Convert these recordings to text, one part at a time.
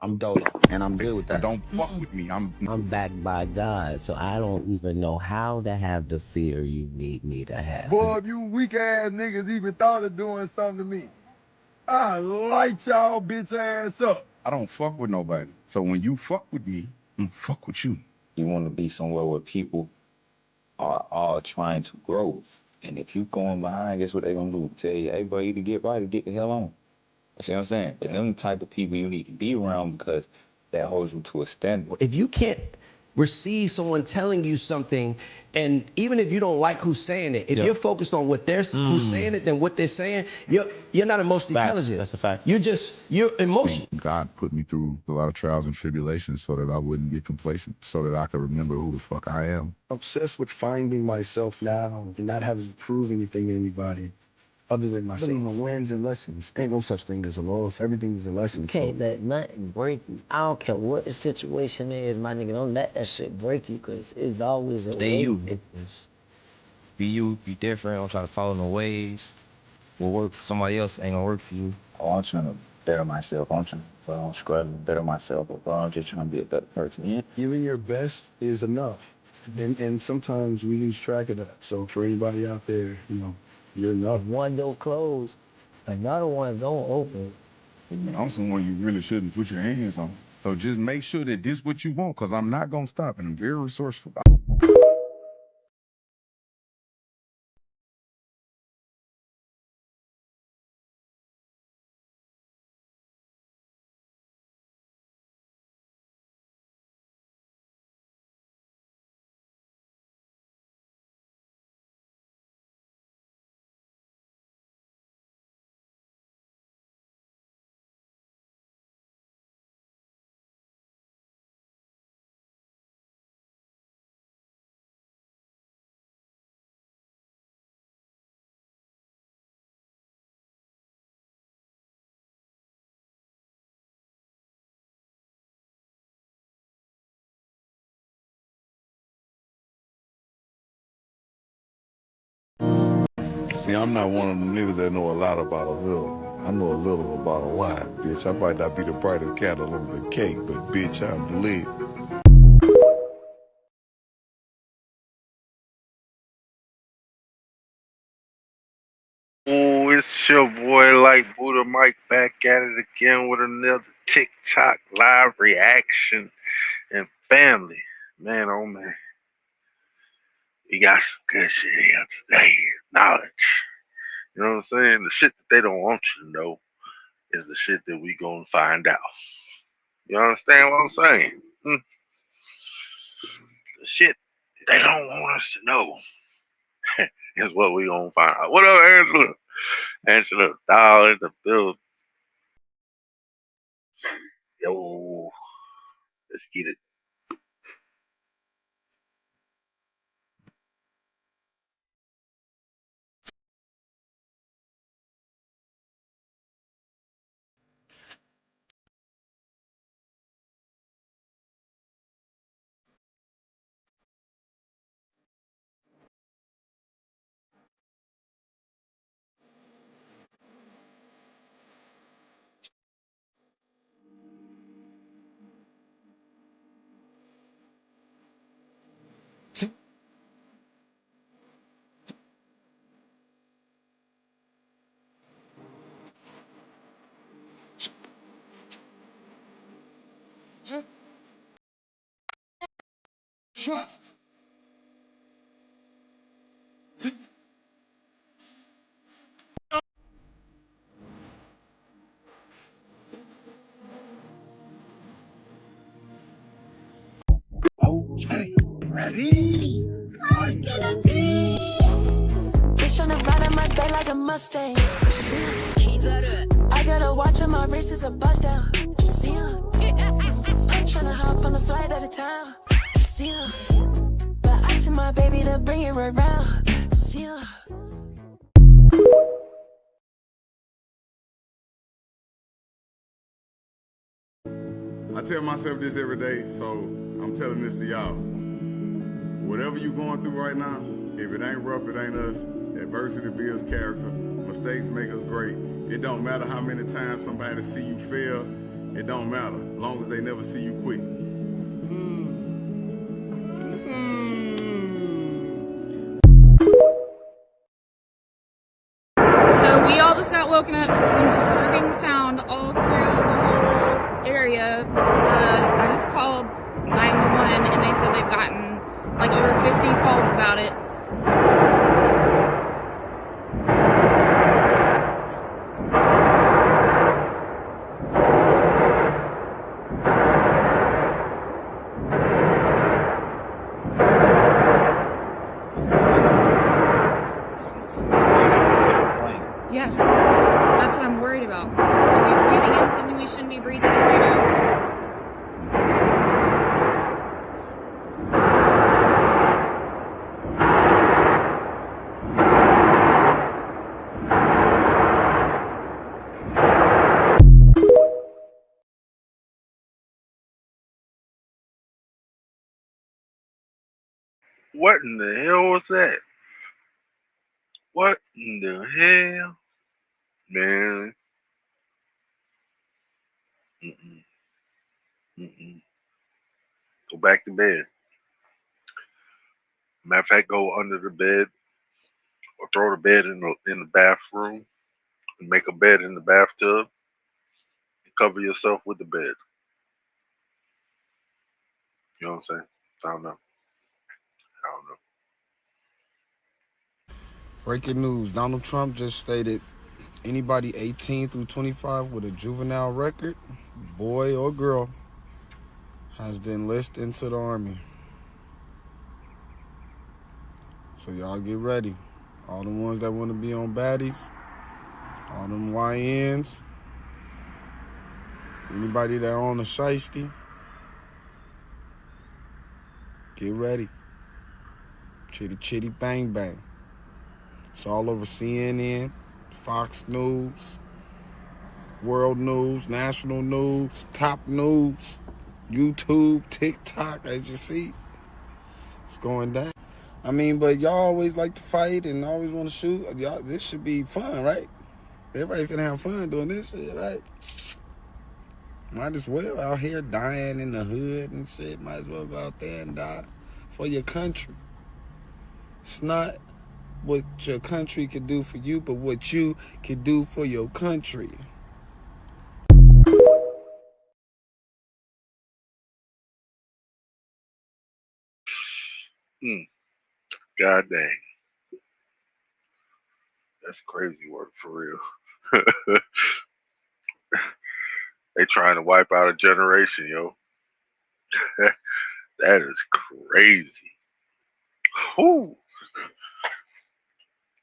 I'm Dolo, and I'm good with that. Don't fuck with me. I'm backed by God, so I don't even know how to have the fear you need me to have. Boy, if you weak ass niggas even thought of doing something to me, I light y'all bitch ass up. I don't fuck with nobody. So when you fuck with me, I'm fuck with you. You want to be somewhere where people are all trying to grow. And if you going behind, guess what they gonna do? Tell you, hey, bro, you either get right or get the hell on. You see what I'm saying? But them the type of people you need to be around because that holds you to a standard. If you can't receive someone telling you something, and even if you don't like who's saying it, if you're focused on what they're who's saying it than what they're saying, you're not emotionally intelligent. That's a fact. You're emotional. God put me through a lot of trials and tribulations so that I wouldn't get complacent, so that I could remember who the fuck I am. Obsessed with finding myself now and not having to prove anything to anybody other than myself. I believe in wins and lessons. Ain't no such thing as a loss. Everything is a lesson. You can't let nothing break you. I don't care what the situation is, my nigga. Don't let that shit break you, because it's always a Stay way. you. Be you, be different. Don't try to follow no ways. What work for somebody else ain't gonna work for you. Oh, I'm trying to better myself. I'm trying to scrub and better myself. But I'm just trying to be a better person. Yeah. Giving your best is enough. And sometimes we lose track of that. So for anybody out there, you know, you're enough. If one door closed, another one don't open. I'm someone you really shouldn't put your hands on. So just make sure that this what you want, because I'm not gonna stop, and I'm very resourceful. See, I'm not one of them niggas that know a lot about a little. I know a little about a lot, bitch. I might not be the brightest candle on the cake, but bitch, I'm lit. Oh, it's your boy like Buddha Mike back at it again with another TikTok live reaction and family. Man, oh man, we got some good shit here today. Knowledge. You know what I'm saying? The shit that they don't want you to know is the shit that we gonna find out. You understand what I'm saying? The shit they don't want us to know is what we gonna find out. What up, Angela? Angela, doll in the building. Yo, let's get it. Okay, ready? Bitch on the ride on my back like a Mustang. I got a watch on my wrist, is a bust down. See ya. I'm tryna hop on a flight out of town. See ya. But I see my baby to bring it around. See ya. I tell myself this every day, so I'm telling this to y'all. Whatever you going through right now, if it ain't rough, it ain't us. Adversity builds character. Mistakes make us great. It don't matter how many times somebody see you fail it don't matter, as long as they never see you quit. So we all just got woken up to some disturbing sound all through the whole area. I just called 911 and they said they've gotten like over 50 calls about it. Yeah, that's what I'm worried about. Are we breathing in something we shouldn't be breathing in right now? What in the hell was that? What in the hell? Man. Mm-mm. Mm-mm. Go back to bed. Matter of fact, go under the bed or throw the bed in the bathroom and make a bed in the bathtub and cover yourself with the bed. You know what I'm saying? I don't know. I don't know. Breaking news, Donald Trump just stated anybody 18 through 25 with a juvenile record, boy or girl, has to enlist into the Army. So y'all get ready. All the ones that want to be on baddies, all them YNs, anybody that on a shiesty, get ready. Chitty chitty bang bang. It's all over CNN, Fox News, World News, National News, Top News, YouTube, TikTok, as you see. It's going down. I mean, but y'all always like to fight and always want to shoot. Y'all, this should be fun, right? Everybody finna have fun doing this shit, right? Might as well out here dying in the hood and shit. Might as well go out there and die for your country. It's not what your country could do for you, but what you could do for your country. God dang. That's crazy work for real. They trying to wipe out a generation, yo. That is crazy. Whew.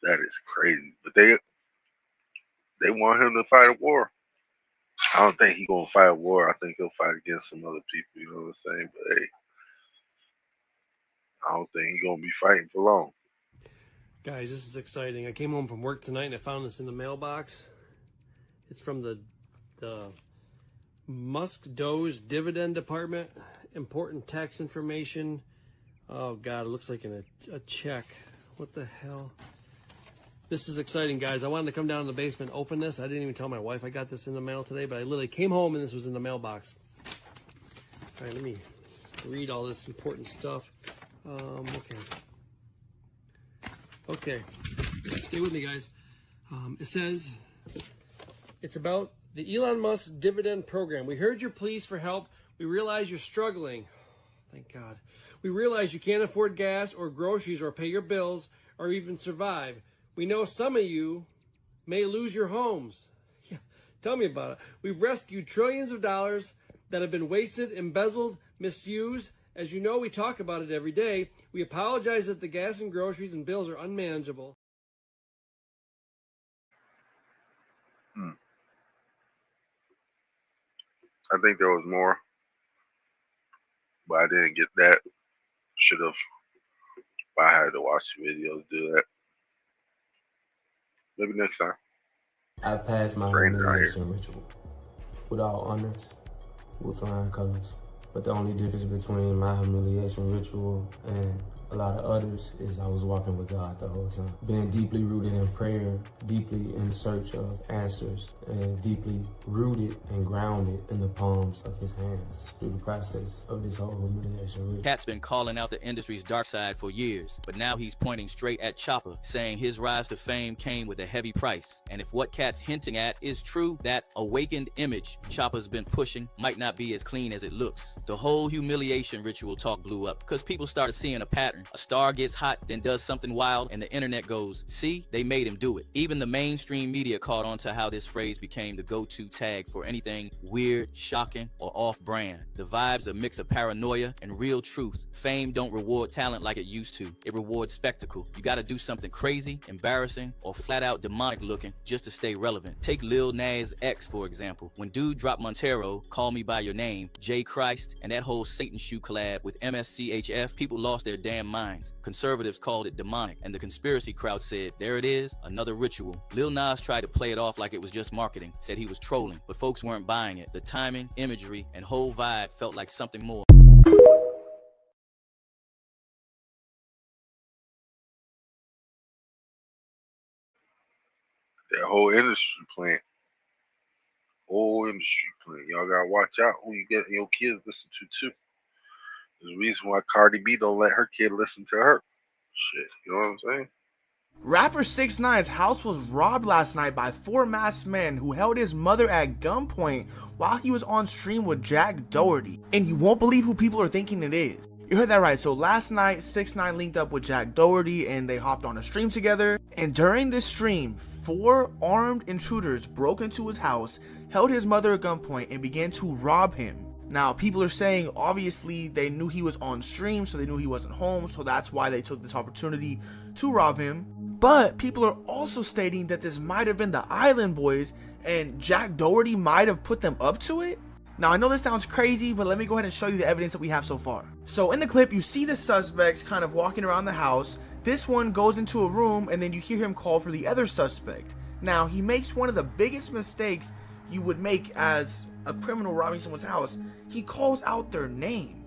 That is crazy. But they want him to fight a war. I don't think he's gonna fight a war. I think he'll fight against some other people, you know what I'm saying? But hey, I don't think he's gonna be fighting for long. Guys, this is exciting. I came home from work tonight and I found this in the mailbox. It's from the Musk Doe's Dividend Department. Important tax information. Oh God, it looks like a check. What the hell? This is exciting, guys. I wanted to come down in the basement and open this. I didn't even tell my wife I got this in the mail today, but I literally came home and this was in the mailbox. All right, let me read all this important stuff. Okay. Stay with me, guys. It says it's about the Elon Musk dividend program. We heard your pleas for help. We realize you're struggling. Thank God. We realize you can't afford gas or groceries or pay your bills or even survive. We know some of you may lose your homes. Yeah, tell me about it. We've rescued trillions of dollars that have been wasted, embezzled, misused. As you know, we talk about it every day. We apologize that the gas and groceries and bills are unmanageable. I think there was more, but I didn't get that. Should have. I had to watch the video to do that. Maybe next time. I passed my humiliation ritual with all honors, with flying colors. But the only difference between my humiliation ritual and a lot of others is I was walking with God the whole time. Being deeply rooted in prayer, deeply in search of answers, and deeply rooted and grounded in the palms of his hands through the process of this whole humiliation ritual. Cat's been calling out the industry's dark side for years, but now he's pointing straight at Chopper, saying his rise to fame came with a heavy price. And if what Cat's hinting at is true, that awakened image Chopper's been pushing might not be as clean as it looks. The whole humiliation ritual talk blew up because people started seeing a pattern. A star gets hot, then does something wild, and the internet goes, see, they made him do it. Even the mainstream media caught on to how this phrase became the go-to tag for anything weird, shocking, or off-brand. The vibe's a mix of paranoia and real truth. Fame don't reward talent like it used to. It rewards spectacle. You gotta do something crazy, embarrassing, or flat out demonic looking just to stay relevant. Take Lil Nas X, for example. When dude dropped Montero, Call Me By Your Name, J. Christ, and that whole Satan shoe collab with MSCHF, people lost their damn minds. Conservatives called it demonic, and the conspiracy crowd said, there it is, another ritual. Lil Nas tried to play it off like it was just marketing, said he was trolling, but folks weren't buying it. The timing, imagery, and whole vibe felt like something more. That whole industry plant. Whole industry plant. Y'all gotta watch out who you get your kids listen to too. There's a reason why Cardi B don't let her kid listen to her. Shit, you know what I'm saying? Rapper 6ix9ine's house was robbed last night by 4 masked men who held his mother at gunpoint while he was on stream with Jack Doherty. And you won't believe who people are thinking it is. You heard that right. So last night, 6ix9ine linked up with Jack Doherty and they hopped on a stream together. And during this stream, 4 armed intruders broke into his house, held his mother at gunpoint, and began to rob him. Now, people are saying, obviously, they knew he was on stream, so they knew he wasn't home, so that's why they took this opportunity to rob him. But people are also stating that this might have been the Island Boys, and Jack Doherty might have put them up to it. Now, I know this sounds crazy, but let me go ahead and show you the evidence that we have so far. So in the clip, you see the suspects kind of walking around the house. This one goes into a room, and then you hear him call for the other suspect. Now, he makes one of the biggest mistakes you would make as a criminal robbing someone's house. He calls out their name,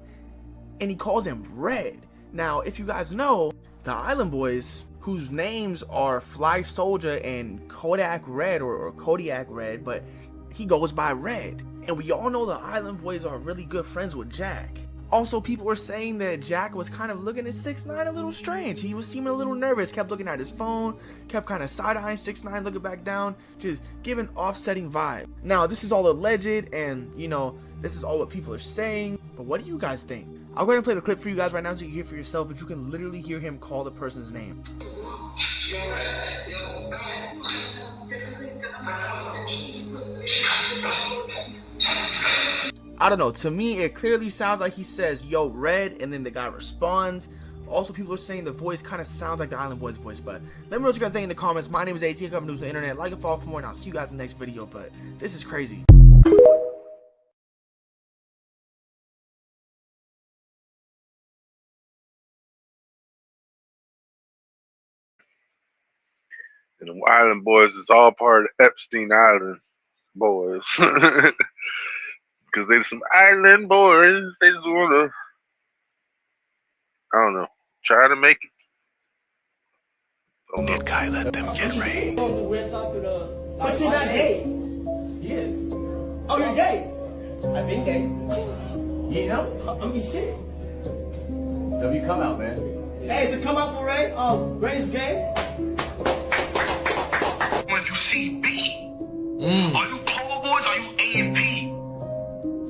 and he calls him Red. Now, if you guys know, the Island Boys, whose names are Fly Soldier and Kodak Red, or Kodiak Red, but he goes by Red. And we all know the Island Boys are really good friends with Jack. Also, people were saying that Jack was kind of looking at 6ix9ine a little strange. He was seeming a little nervous, kept looking at his phone, kept kind of side-eyeing 6ix9ine, looking back down, just giving offsetting vibe. Now, this is all alleged, and, you know, this is all what people are saying, but what do you guys think? I'll go ahead and play the clip for you guys right now so you can hear for yourself, but you can literally hear him call the person's name. I don't know, to me it clearly sounds like he says, yo, Red, and then the guy responds. Also, people are saying the voice kind of sounds like the Island Boys voice, but let me know what you guys think in the comments. My name is AT, covering news on the internet. Like and follow for more, and I'll see you guys in the next video, but this is crazy. And the Island Boys is all part of Epstein Island Boys. Because they some Island Boys. They just want to, I don't know, try to make it. Did Kai let them get raid? But you're not gay. He is. Oh, you're gay? I've been gay. You know? I mean, shit. W, come out, man. Hey, is it come out for Ray? Ray's gay? When you see B, are you Call Boys? Are you A and P?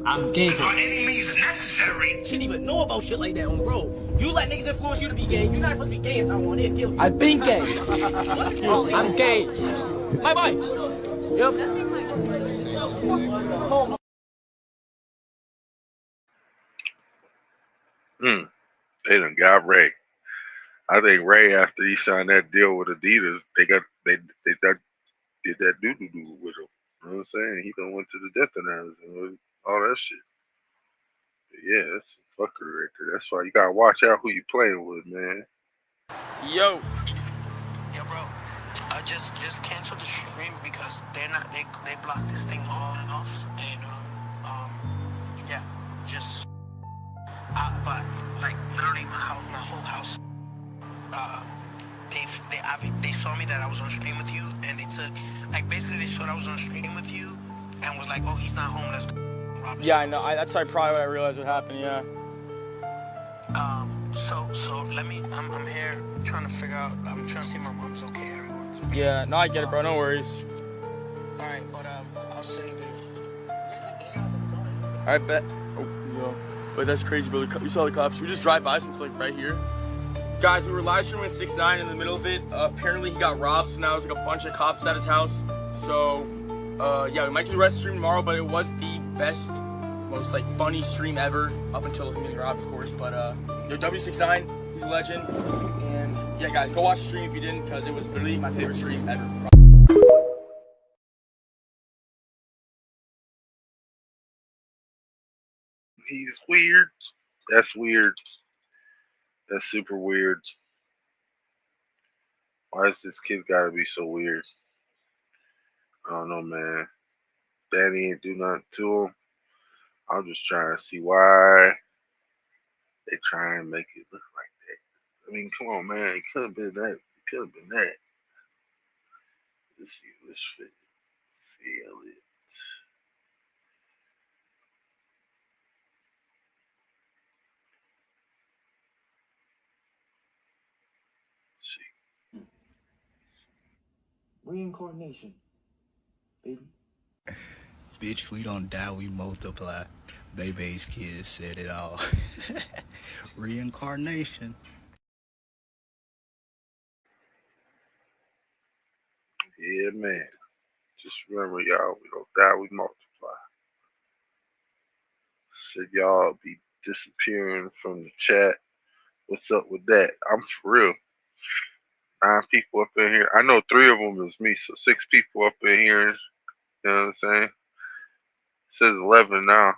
I'm gay. By any means necessary. Shouldn't even know about shit like that, bro. You let niggas influence you to be gay. You're not supposed to be gay until I want to kill you. I've been gay. I'm gay. Bye-bye. Yep. They done got Ray. I think Ray, after he signed that deal with Adidas, they did that doo-doo-doo with him. You know what I'm saying? He done went to the death analysis and all that shit. But yeah, that's a fucker right there. That's why you gotta watch out who you playing with, man. Yo, bro. Just cancel the stream because they blocked this thing all off, and yeah, just but like literally my whole house. they saw me that I was on stream with you, and they took, like, basically they saw that I was on stream with you, and was like, oh, he's not home, let's go. Yeah, I know. That's like probably what I realized what happened. Yeah. So let me. I'm here trying to figure out. I'm trying to see if my mom's okay. Everyone's okay. Yeah. No, I get it, bro. No worries. All right, but I'll send you videos. All right, bet. Oh, yeah. But that's crazy, bro. You saw the cops. Should we just drive by since like right here? Guys, we were live streaming at 6ix9ine in the middle of it. Apparently he got robbed, so now there's like a bunch of cops at his house. So, yeah, we might do the rest of the stream tomorrow, but it was the best, most like funny stream ever up until him getting robbed, of course. But yo, W6ix9ine, he's a legend. And yeah, guys, go watch the stream if you didn't, because it was literally my favorite stream ever. He's weird. That's weird. That's super weird. Why does this kid gotta be so weird? I don't know, man. Daddy ain't do nothing to him. I'm just trying to see why they try and make it look like that. I mean, come on, man. It could have been that. It could have been that. Let's see if this fit. Feel it. Reincarnation, baby. Bitch, we don't die, we multiply. Bebe's kids said it all. Reincarnation. Yeah, man. Just remember, y'all, we don't die, we multiply. Said y'all be disappearing from the chat. What's up with that? I'm for real. 9 people up in here. I know 3 of them is me, so 6 people up in here. You know what I'm saying? It says 11 now.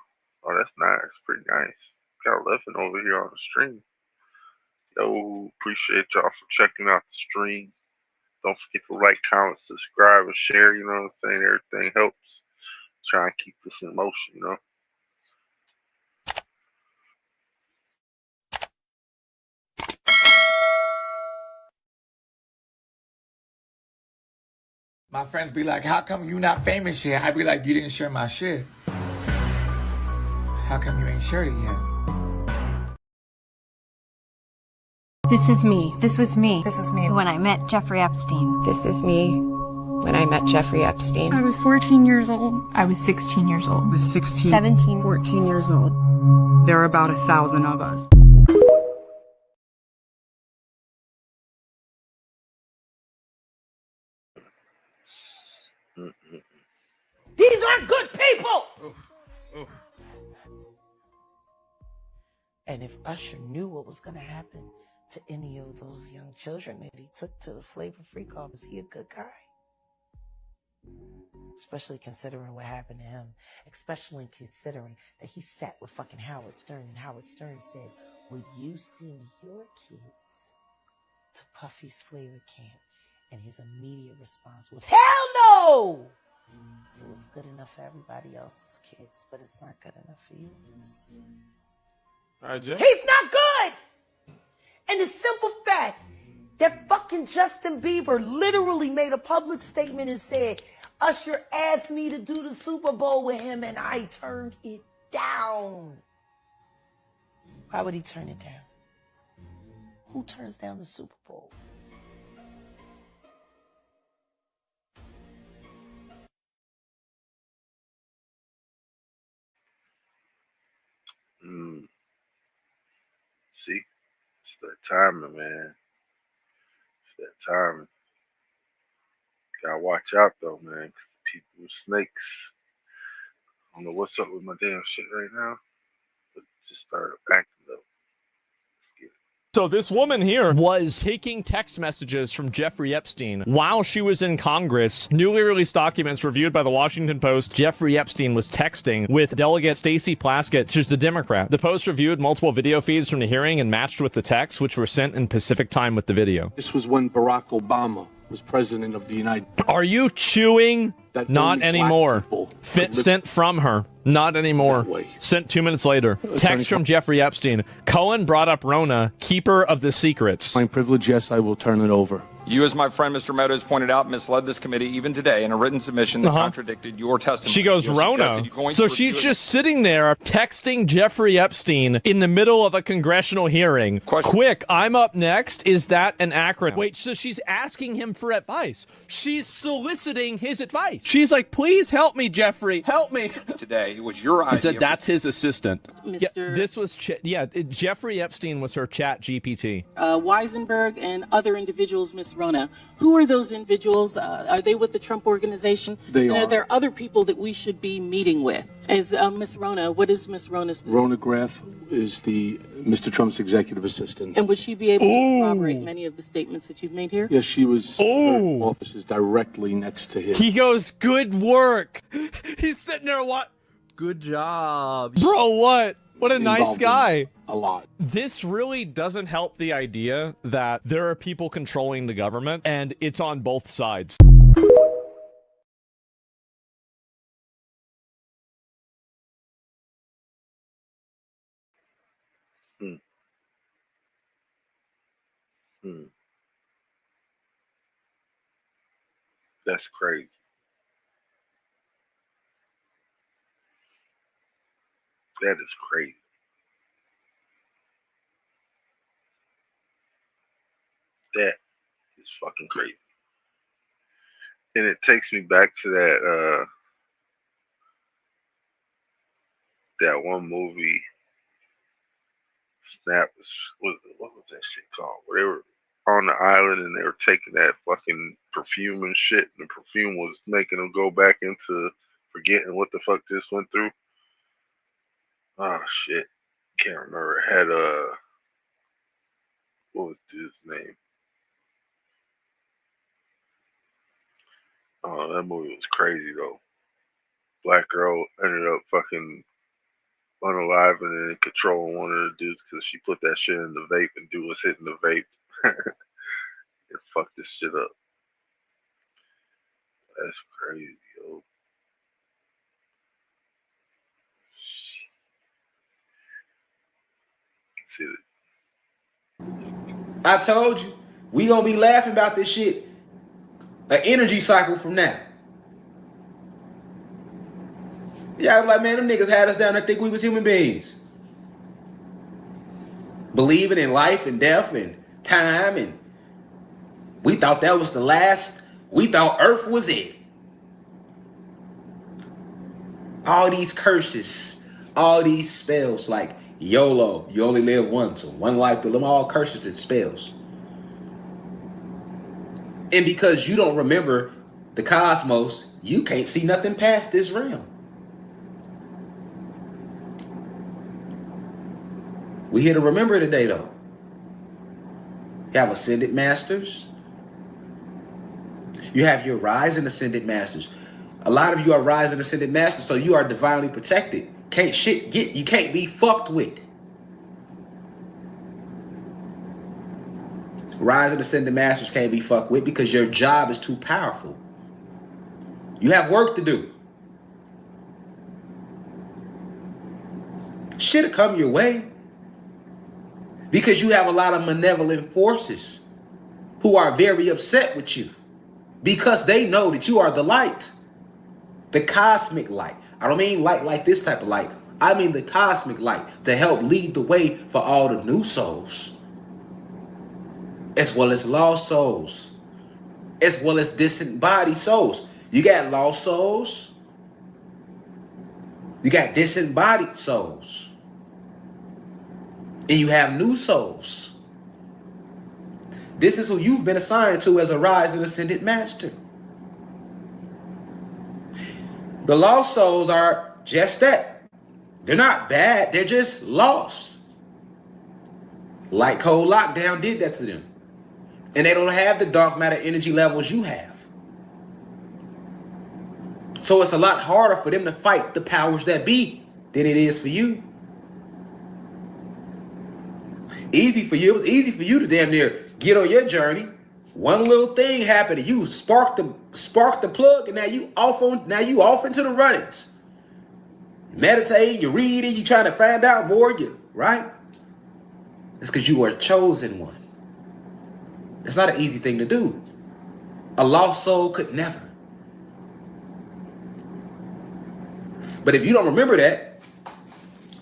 Oh, that's nice. Pretty nice. Got 11 over here on the stream. Yo, appreciate y'all for checking out the stream. Don't forget to like, comment, subscribe, and share. You know what I'm saying? Everything helps. Try and keep this in motion, you know? My friends be like, how come you not famous yet? I be like, you didn't share my shit. How come you ain't shared it yet? This is me. This was me. This was me when I met Jeffrey Epstein. This is me when I met Jeffrey Epstein. I was 14 years old. I was 16 years old. I was 16. 17. 14 years old. There are about 1,000 of us. These aren't good people! And if Usher knew what was going to happen to any of those young children that he took to the Flavor Freak off, is he a good guy? Especially considering what happened to him. Especially considering that he sat with fucking Howard Stern, and Howard Stern said, would you send your kids to Puffy's Flavor Camp? And his immediate response was, hell no! So it's good enough for everybody else's kids, but it's not good enough for yours. All right, Jeff. He's not good! And the simple fact that fucking Justin Bieber literally made a public statement and said, Usher asked me to do the Super Bowl with him and I turned it down. Why would he turn it down? Who turns down the Super Bowl? See? It's that timing, man. It's that timing. Gotta watch out, though, man, because people are snakes. I don't know what's up with my damn shit right now, but it just started acting up. So this woman here was taking text messages from Jeffrey Epstein while she was in Congress. Newly released documents reviewed by the Washington Post. Jeffrey Epstein was texting with Delegate Stacey Plaskett. She's the Democrat. The Post reviewed multiple video feeds from the hearing and matched with the texts, which were sent in Pacific time with the video. This was when Barack Obama was president of the United Are you chewing? That Not only anymore. black people could live Sent from her. Not anymore. that way. Sent 2 minutes later. Text from Jeffrey Epstein. Cohen brought up Rona, keeper of the secrets. My privilege, yes, I will turn it over. You, as my friend Mr. Meadows pointed out, misled this committee even today in a written submission that contradicted your testimony. She goes, You Rona. suggested going So through she's just sitting there texting Jeffrey Epstein in the middle of a congressional hearing. Quick, I'm up next. Is that an acronym? Wait, so she's asking him for advice. She's soliciting his advice. She's like, please help me, Jeffrey. Help me. today. It was your idea. He said that's his assistant. Mr. Yeah, this was, Jeffrey Epstein was her chat GPT. Weisenberg and other individuals, Ms. Rona. Who are those individuals? Are they with the Trump organization? They and are. Are there other people that we should be meeting with? As Ms. Rona, what is Ms. Rona's position? Rona Graff is the Mr. Trump's executive assistant. And would she be able to corroborate many of the statements that you've made here? Yes, she was. Her office is directly next to his. He goes, good work. He's sitting there, what? Good job. Bro, what? What a nice Involved in guy. A lot. This really doesn't help the idea that there are people controlling the government and it's on both sides. That's crazy. That is crazy. That is fucking crazy. And it takes me back to that one movie, Snap. What was that shit called? Where they were on the island and they were taking that fucking perfume and shit, and the perfume was making them go back into forgetting what the fuck this went through. Oh shit, can't remember. It had what was his name? Oh, that movie was crazy though. Black girl ended up fucking unaliving and controlling one of the dudes because she put that shit in the vape and dude was hitting the vape. It fucked this shit up. That's crazy, yo. See it. I told you, we gonna be laughing about this shit an energy cycle from now. Yeah, I'm like, man, them niggas had us down there think we was human beings. Believing in life and death and time, and we thought that was the last, we thought Earth was it. All these curses, all these spells like YOLO, you only live once, or one life to live, all curses and spells. And because you don't remember the cosmos, you can't see nothing past this realm. We here to remember today, though. You have ascended masters. You have your rising ascended masters. A lot of you are rising ascended masters, so you are divinely protected. You can't be fucked with. Rising ascended masters can't be fucked with because your job is too powerful. You have work to do. Shit'll come your way because you have a lot of malevolent forces who are very upset with you because they know that you are the light, the cosmic light. I don't mean light like this type of light. I mean the cosmic light to help lead the way for all the new souls, as well as lost souls, as well as disembodied souls. You got lost souls. You got disembodied souls. And you have new souls. This is who you've been assigned to as a rising ascended master. The lost souls are just that. They're not bad. They're just lost. Light Cold Lockdown did that to them. And they don't have the dark matter energy levels you have. So it's a lot harder for them to fight the powers that be than it is for you. Easy for you. It was easy for you to damn near get on your journey. One little thing happened, you spark the plug, and now you off into the runnings. Meditating, you're reading, you trying to find out more, right? It's because you are a chosen one. It's not an easy thing to do. A lost soul could never. But if you don't remember that,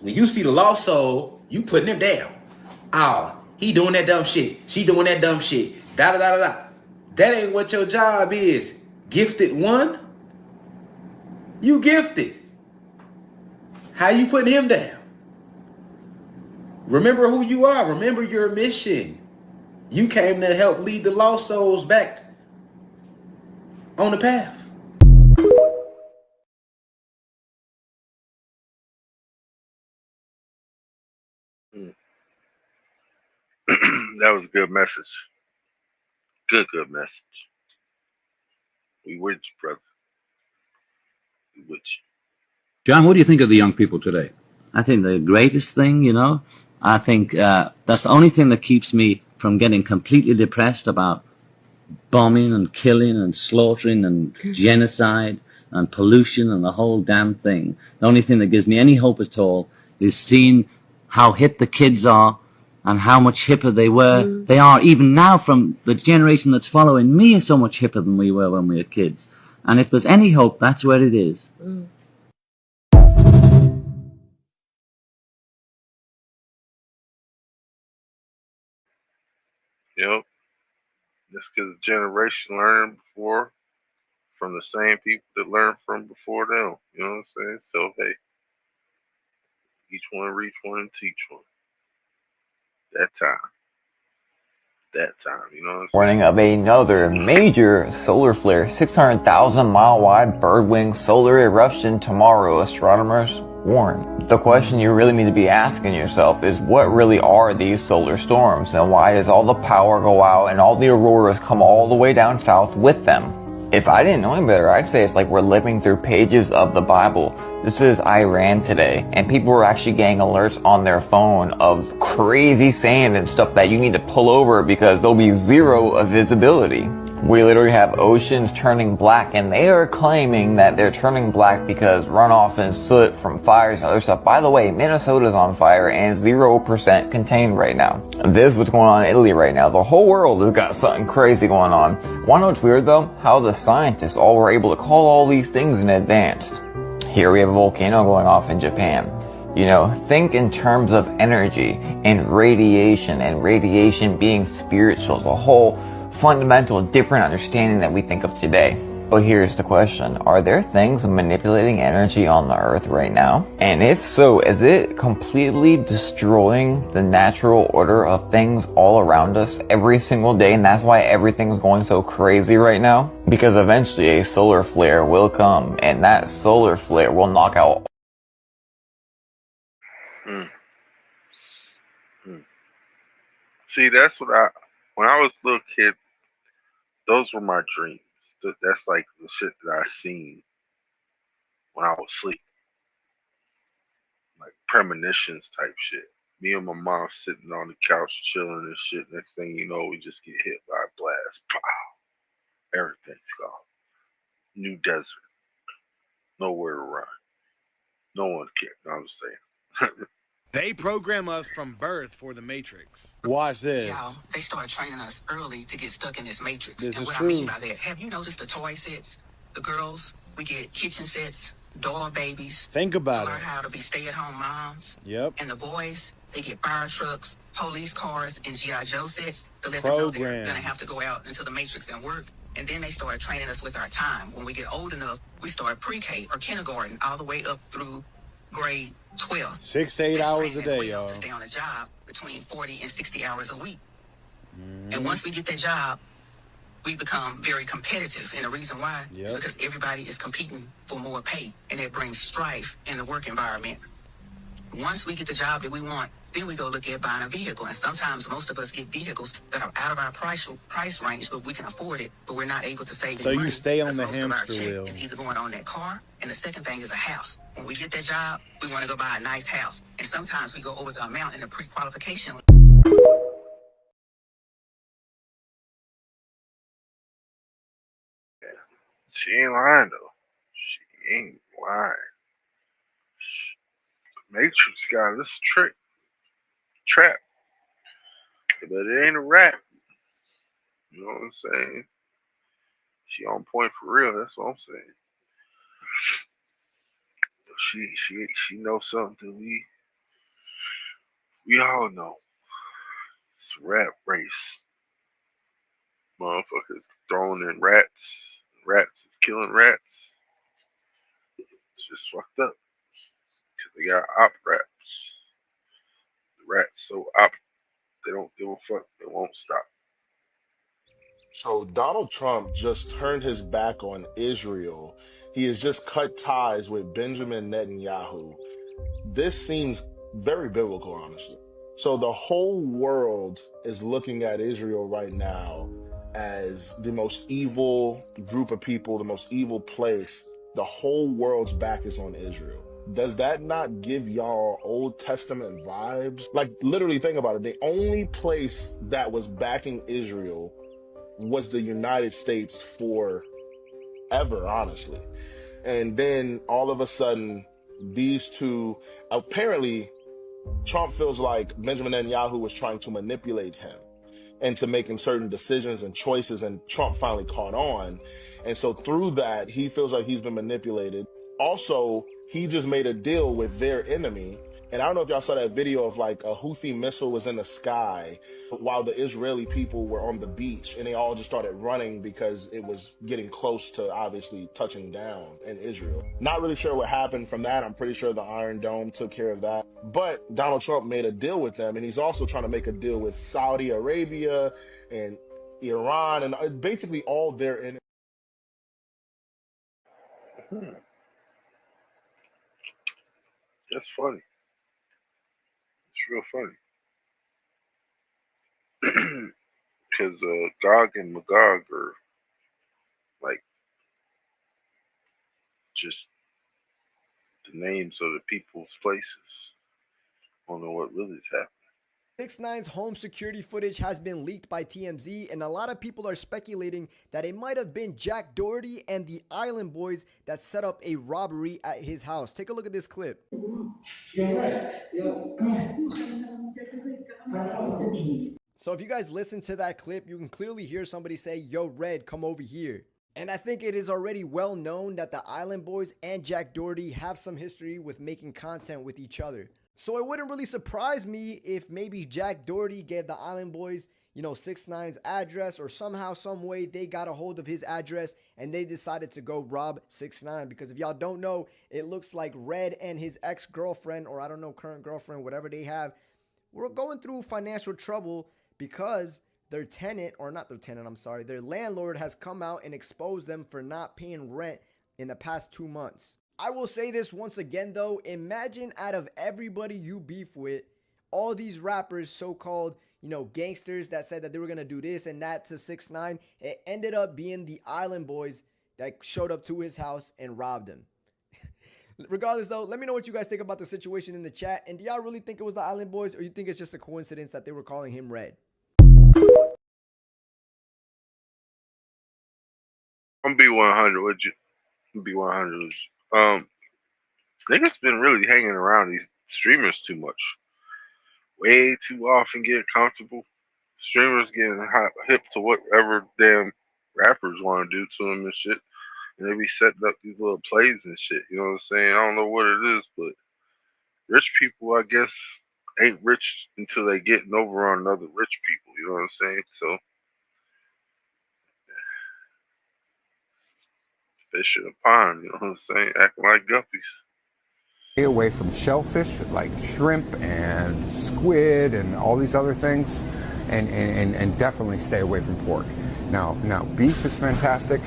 when you see the lost soul, you putting him down. Oh, he doing that dumb shit. She doing that dumb shit. Da da da da da. That ain't what your job is. Gifted one. You gifted. How you putting him down? Remember who you are. Remember your mission. You came to help lead the lost souls back on the path. That was a good message. Good message. We with you, brother. We with you. John, what do you think of the young people today? I think the greatest thing, you know, I think that's the only thing that keeps me from getting completely depressed about bombing and killing and slaughtering and genocide and pollution and the whole damn thing. The only thing that gives me any hope at all is seeing how hip the kids are and how much hipper they were. They are even now. From the generation that's following me is so much hipper than we were when we were kids. And if there's any hope, that's where it is. Yep. That's because the generation learned before from the same people that learned from before them. You know what I'm saying? So, hey, each one reach one and teach one. That time, you know what I'm saying? Warning of another major solar flare, 600,000 mile wide birdwing solar eruption tomorrow, astronomers warn. The question you really need to be asking yourself is, what really are these solar storms, and why does all the power go out and all the auroras come all the way down south with them? If I didn't know any better, I'd say it's like we're living through pages of the Bible. This is Iran today, and people were actually getting alerts on their phone of crazy sand and stuff that you need to pull over because there'll be zero of visibility. We literally have oceans turning black, and they are claiming that they're turning black because runoff and soot from fires and other stuff. By the way, Minnesota's on fire and 0% contained right now. This is what's going on in Italy right now. The whole world has got something crazy going on. Wanna know what's weird though? How the scientists all were able to call all these things in advance. Here we have a volcano going off in Japan. You know, think in terms of energy and radiation being spiritual as a whole fundamental different understanding that we think of today. But here's the question, are there things manipulating energy on the earth right now? And if so, is it completely destroying the natural order of things all around us every single day, and that's why everything's going so crazy right now? Because eventually a solar flare will come, and that solar flare will knock out See, that's what when I was a little kid, those were my dreams. That's like the shit that I seen when I was asleep. Like premonitions type shit. Me and my mom sitting on the couch chilling and shit. Next thing you know, we just get hit by a blast. Pow! Everything's gone. New desert. Nowhere to run. No one cares. No, I'm just saying. They program us from birth for the Matrix. Watch this. Y'all, they started training us early to get stuck in this Matrix. This and is what true. I mean by that, have you noticed the toy sets? The girls, we get kitchen sets, doll babies. Think about to learn it. how to be stay-at-home moms. Yep. And the boys, they get fire trucks, police cars, and G.I. Joe sets to let them know they're going to have to go out into the Matrix and work. And then they started training us with our time. When we get old enough, we start pre-K or kindergarten all the way up through grade 12. 6 to 8 hours a day, y'all. To stay on a job between 40 and 60 hours a week. And once we get that job, we become very competitive. And the reason why is because everybody is competing for more pay. And that brings strife in the work environment. Once we get the job that we want, then we go look at buying a vehicle. And sometimes most of us get vehicles that are out of our price range, but we can afford it, but we're not able to save So any money. you stay on the Most of our hamster check wheel. is either going on that car, and the second thing is a house. When we get that job, we want to go buy a nice house. And sometimes we go over the amount in the pre-qualification She ain't lying though. She ain't lying. Matrix got this trap, but it ain't a rap. You know what I'm saying? She on point for real. That's what I'm saying. She knows something we all know. It's a rap race. Motherfuckers throwing in rats. Rats is killing rats. It's just fucked up. Cause they got op raps. The rats so op they don't give a fuck. They won't stop. So Donald Trump just turned his back on Israel. He has just cut ties with Benjamin Netanyahu. This seems very biblical, honestly. So the whole world is looking at Israel right now as the most evil group of people, the most evil place. The whole world's back is on Israel. Does that not give y'all Old Testament vibes? Like, literally, think about it. The only place that was backing Israel was the United States forever, honestly. And then all of a sudden, these two, apparently, Trump feels like Benjamin Netanyahu was trying to manipulate him into making certain decisions and choices, and Trump finally caught on. And so through that, he feels like he's been manipulated. Also, he just made a deal with their enemy. And I don't know if y'all saw that video of like a Houthi missile was in the sky while the Israeli people were on the beach, and they all just started running because it was getting close to obviously touching down in Israel. Not really sure what happened from that. I'm pretty sure the Iron Dome took care of that. But Donald Trump made a deal with them, and he's also trying to make a deal with Saudi Arabia and Iran and basically all their enemies. That's funny. It's real funny. Because Gog and Magog are like just the names of the people's places. I don't know what really is happening. 6ix9ine's home security footage has been leaked by TMZ, and a lot of people are speculating that it might have been Jack Doherty and the Island Boys that set up a robbery at his house. Take a look at this clip. So if you guys listen to that clip, you can clearly hear somebody say, "Yo, Red, come over here." And I think it is already well known that the Island Boys and Jack Doherty have some history with making content with each other. So it wouldn't really surprise me if maybe Jack Doherty gave the Island Boys, 6ix9ine's address, or somehow, some way they got a hold of his address and they decided to go rob 6ix9ine. Because if y'all don't know, it looks like Red and his ex-girlfriend, or I don't know, current girlfriend, whatever they have, were going through financial trouble because their tenant, or not their tenant, I'm sorry, their landlord has come out and exposed them for not paying rent in the past 2 months. I will say this once again though, imagine out of everybody you beef with, all these rappers, so-called, gangsters that said that they were gonna do this and that to 6ix9ine, it ended up being the Island Boys that showed up to his house and robbed him. Regardless though, let me know what you guys think about the situation in the chat, and do y'all really think it was the Island Boys, or you think it's just a coincidence that they were calling him Red? I'm be 100 with you. I'm be 100 with you. Niggas been really hanging around these streamers too much. Way too often getting comfortable. Streamers getting hip to whatever damn rappers want to do to them and shit. And they be setting up these little plays and shit. You know what I'm saying? I don't know what it is, but rich people, I guess, ain't rich until they getting over on other rich people. You know what I'm saying? So, fish in a pond. You know what I'm saying? Acting like guppies. Stay away from shellfish like shrimp and squid and all these other things, and definitely stay away from pork. Now beef is fantastic,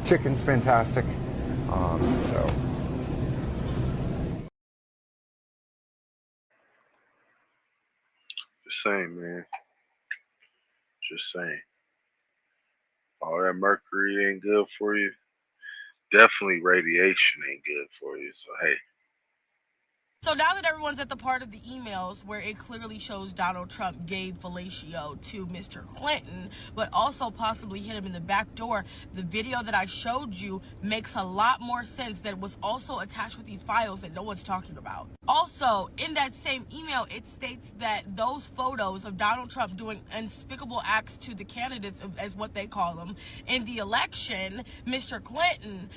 chicken's fantastic, so. Just saying, man. Just saying. All that mercury ain't good for you. Definitely radiation ain't good for you. So hey, So now that everyone's at the part of the emails where it clearly shows Donald Trump gave fellatio to Mr. Clinton, but also possibly hit him in the back door, the video that I showed you makes a lot more sense that was also attached with these files that no one's talking about. Also, in that same email, it states that those photos of Donald Trump doing unspeakable acts to the candidates, as what they call them, in the election, Mr. Clinton,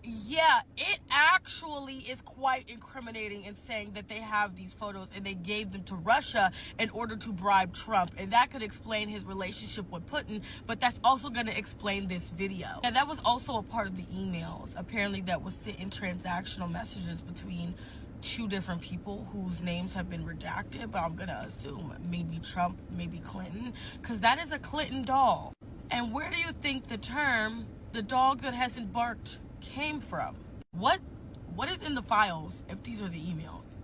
yeah, it actually is quite incriminating in saying that they have these photos and they gave them to Russia in order to bribe Trump. And that could explain his relationship with Putin, but that's also going to explain this video. And that was also a part of the emails. Apparently that was sent in transactional messages between two different people whose names have been redacted, but I'm going to assume maybe Trump, maybe Clinton, because that is a Clinton doll. And where do you think the term, the dog that hasn't barked, came from? What is in the files if these are the emails?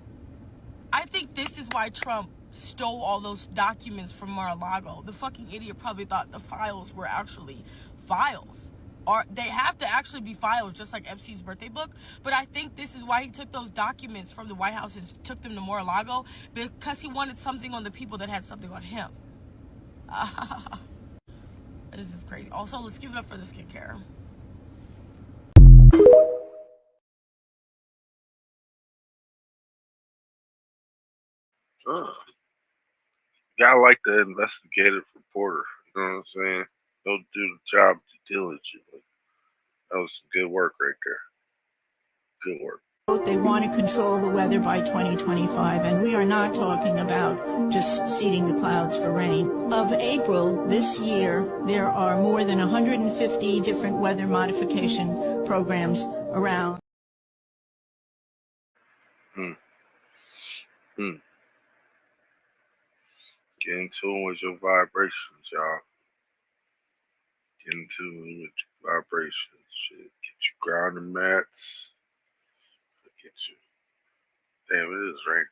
I think this is why Trump stole all those documents from Mar-a-Lago. The fucking idiot probably thought the files were actually files. Or they have to actually be files, just like Epstein's birthday book. But I think this is why he took those documents from the White House and took them to Mar-a-Lago, because he wanted something on the people that had something on him. This is crazy. Also, let's give it up for the skincare. Guy like the investigative reporter. You know what I'm saying? They'll do the job diligently. That was some good work right there. Good work. They want to control the weather by 2025, and we are not talking about just seeding the clouds for rain. Of April this year, there are more than 150 different weather modification programs around. Get in tune with your vibrations, y'all. Get in tune with your vibrations. Shit. Get you grounding mats. Get you. Damn, it is right.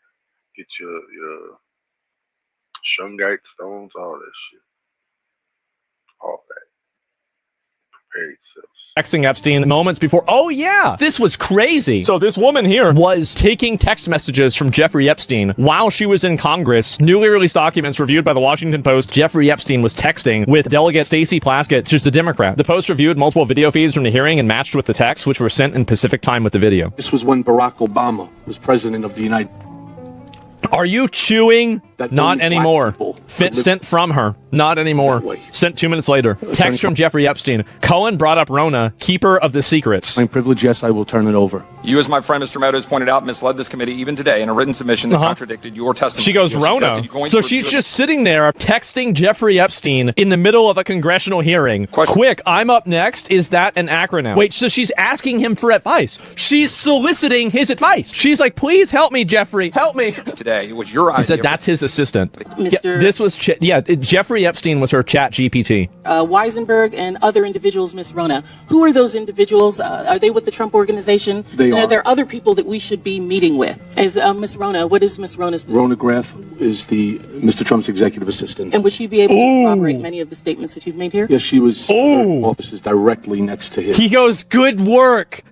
Get your shungite stones, all that shit. All that. Prepare yourselves. Texting Epstein moments before. Oh yeah, this was crazy. So this woman here was taking text messages from Jeffrey Epstein while she was in Congress. Newly released documents reviewed by the Washington Post. Jeffrey Epstein was texting with Delegate Stacey Plaskett. She's a Democrat. The Post reviewed multiple video feeds from the hearing and matched with the texts, which were sent in Pacific time with the video. This was when Barack Obama was president of the United States. Are you chewing? Not anymore. Sent from her. Not anymore. Sent 2 minutes later. Text from Jeffrey Epstein. Cohen brought up Rona, keeper of the secrets. My privilege, yes, I will turn it over. You, as my friend Mr. Meadows pointed out, misled this committee even today in a written submission that contradicted your testimony. She goes, Rona. So she's just sitting there texting Jeffrey Epstein in the middle of a congressional hearing. Quick, I'm up next. Is that an acronym? Wait, so she's asking him for advice. She's soliciting his advice. She's like, please help me, Jeffrey. Help me. Today, it was your idea. He said that's his assistant. Mr. Yeah, this was, Jeffrey Epstein was her chat GPT. Weisenberg and other individuals, Ms. Rona. Who are those individuals? Are they with the Trump organization? They are. Are there other people that we should be meeting with? As Ms. Rona, what is Ms. Rona's position? Rona Graff is the Mr. Trump's executive assistant. And would she be able to corroborate many of the statements that you've made here? Yes, she was. Her office is directly next to him. He goes, good work.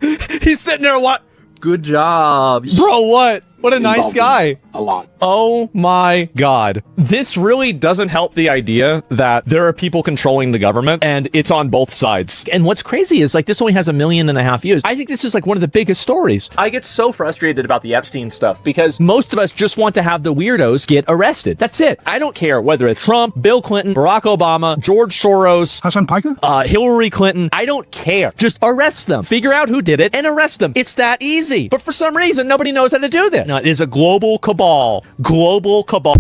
He's sitting there, what? Good job. Bro, what? What a nice guy. A lot. Oh my God. This really doesn't help the idea that there are people controlling the government and it's on both sides. And what's crazy is like this only has 1.5 million views. I think this is like one of the biggest stories. I get so frustrated about the Epstein stuff because most of us just want to have the weirdos get arrested. That's it. I don't care whether it's Trump, Bill Clinton, Barack Obama, George Soros, Hassan Piker, Hillary Clinton. I don't care. Just arrest them. Figure out who did it and arrest them. It's that easy. But for some reason, nobody knows how to do this. No, it is a global cabal. Global cabal.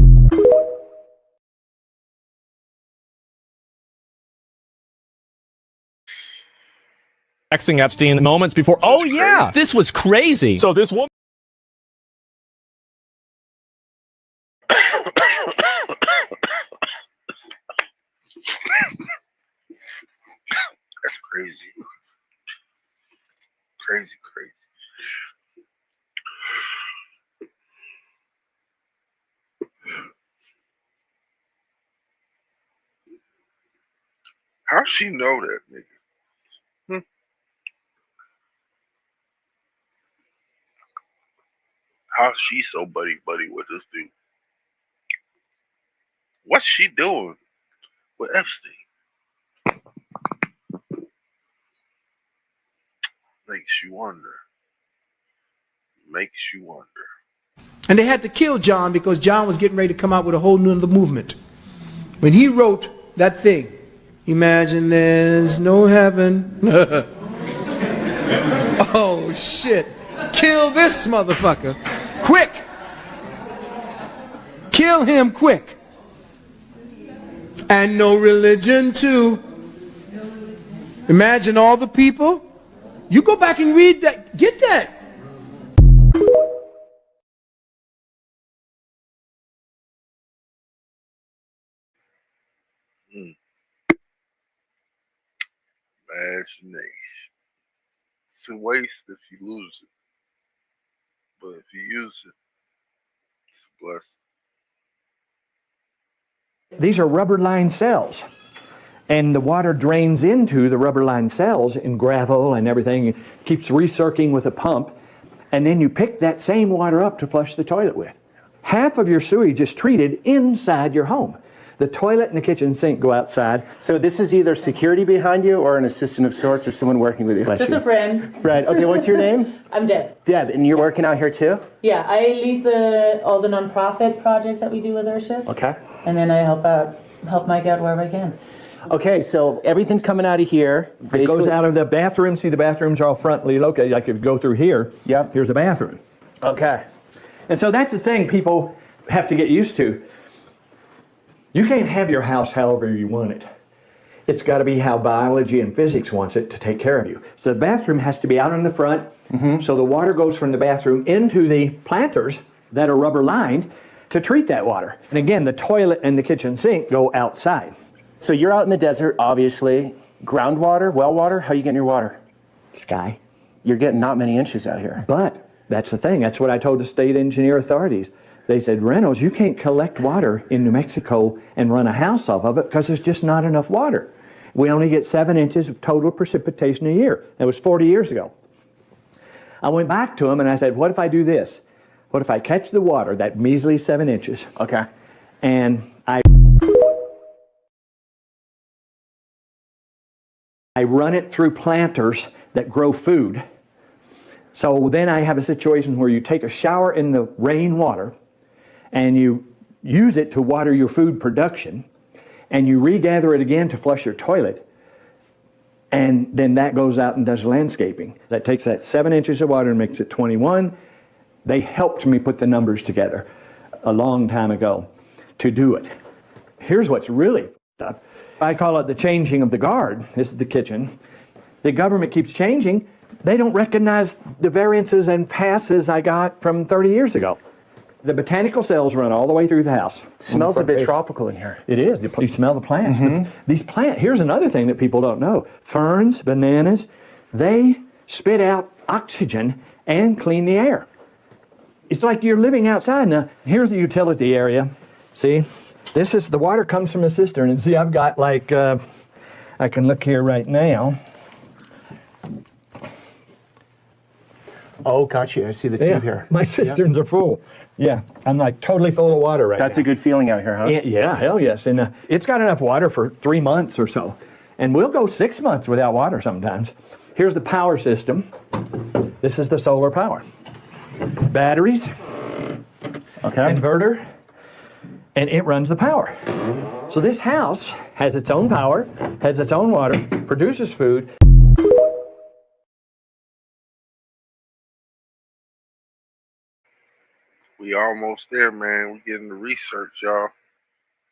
Texting Epstein moments before. Oh yeah, this was crazy. So this woman. That's crazy. Crazy. How she know that, nigga? How she so buddy buddy with this dude? What's she doing with Epstein? Makes you wonder. Makes you wonder. And they had to kill John because John was getting ready to come out with a whole new other movement. When he wrote that thing, imagine there's no heaven. Oh shit. Kill this motherfucker. Quick. Kill him quick. And no religion too. Imagine all the people. You go back and read that. Get that. Imagination. It's a waste if you lose it. But if you use it, it's a blessing. These are rubber lined cells. And the water drains into the rubber lined cells in gravel and everything. It keeps recirculating with a pump. And then you pick that same water up to flush the toilet with. Half of your sewage is treated inside your home. The toilet and the kitchen sink go outside. So this is either security behind you or an assistant of sorts or someone working with you. Just a friend. Right. Okay, what's your name? I'm Deb. Deb, and you're working out here too? Yeah, I lead all the nonprofit projects that we do with our ships. Okay. And then I help Mike out wherever I can. Okay, so everything's coming out of here. It goes out of the bathroom. See, the bathrooms are all frontally located. Like if you go through here, yep. Here's the bathroom. Okay. And so that's the thing people have to get used to. You can't have your house however you want it. It's got to be how biology and physics wants it to take care of you. So the bathroom has to be out in the front, so the water goes from the bathroom into the planters that are rubber lined to treat that water. And again, the toilet and the kitchen sink go outside. So you're out in the desert, obviously. Groundwater, well water, how are you getting your water? Sky. You're getting not many inches out here. But that's the thing. That's what I told the state engineer authorities. They said, Reynolds, you can't collect water in New Mexico and run a house off of it because there's just not enough water. We only get 7 inches of total precipitation a year. That was 40 years ago. I went back to him and I said, what if I do this? What if I catch the water, that measly 7 inches? Okay. And I run it through planters that grow food. So then I have a situation where you take a shower in the rainwater and you use it to water your food production, and you regather it again to flush your toilet, and then that goes out and does landscaping. That takes that 7 inches of water and makes it 21. They helped me put the numbers together a long time ago to do it. Here's what's really up. I call it the changing of the guard. This is the kitchen. The government keeps changing. They don't recognize the variances and passes I got from 30 years ago. The botanical cells run all the way through the house. Smells a bit tropical in here. It is. You smell the plants. These plants, here's another thing that people don't know. Ferns, bananas, they spit out oxygen and clean the air. It's like you're living outside. Now, here's the utility area. See, this is, the water comes from a cistern. And see, I've got like, I can look here right now. Oh, gotcha. I see the tube here. My cisterns are full. Yeah, I'm like totally full of water right now. That's a good feeling out here, huh? Yeah, hell yes. And it's got enough water for 3 months or so. And we'll go 6 months without water sometimes. Here's the power system. This is the solar power. Batteries. Okay. Inverter. And it runs the power. So this house has its own power, has its own water, produces food. We almost there, man. We getting the research, y'all.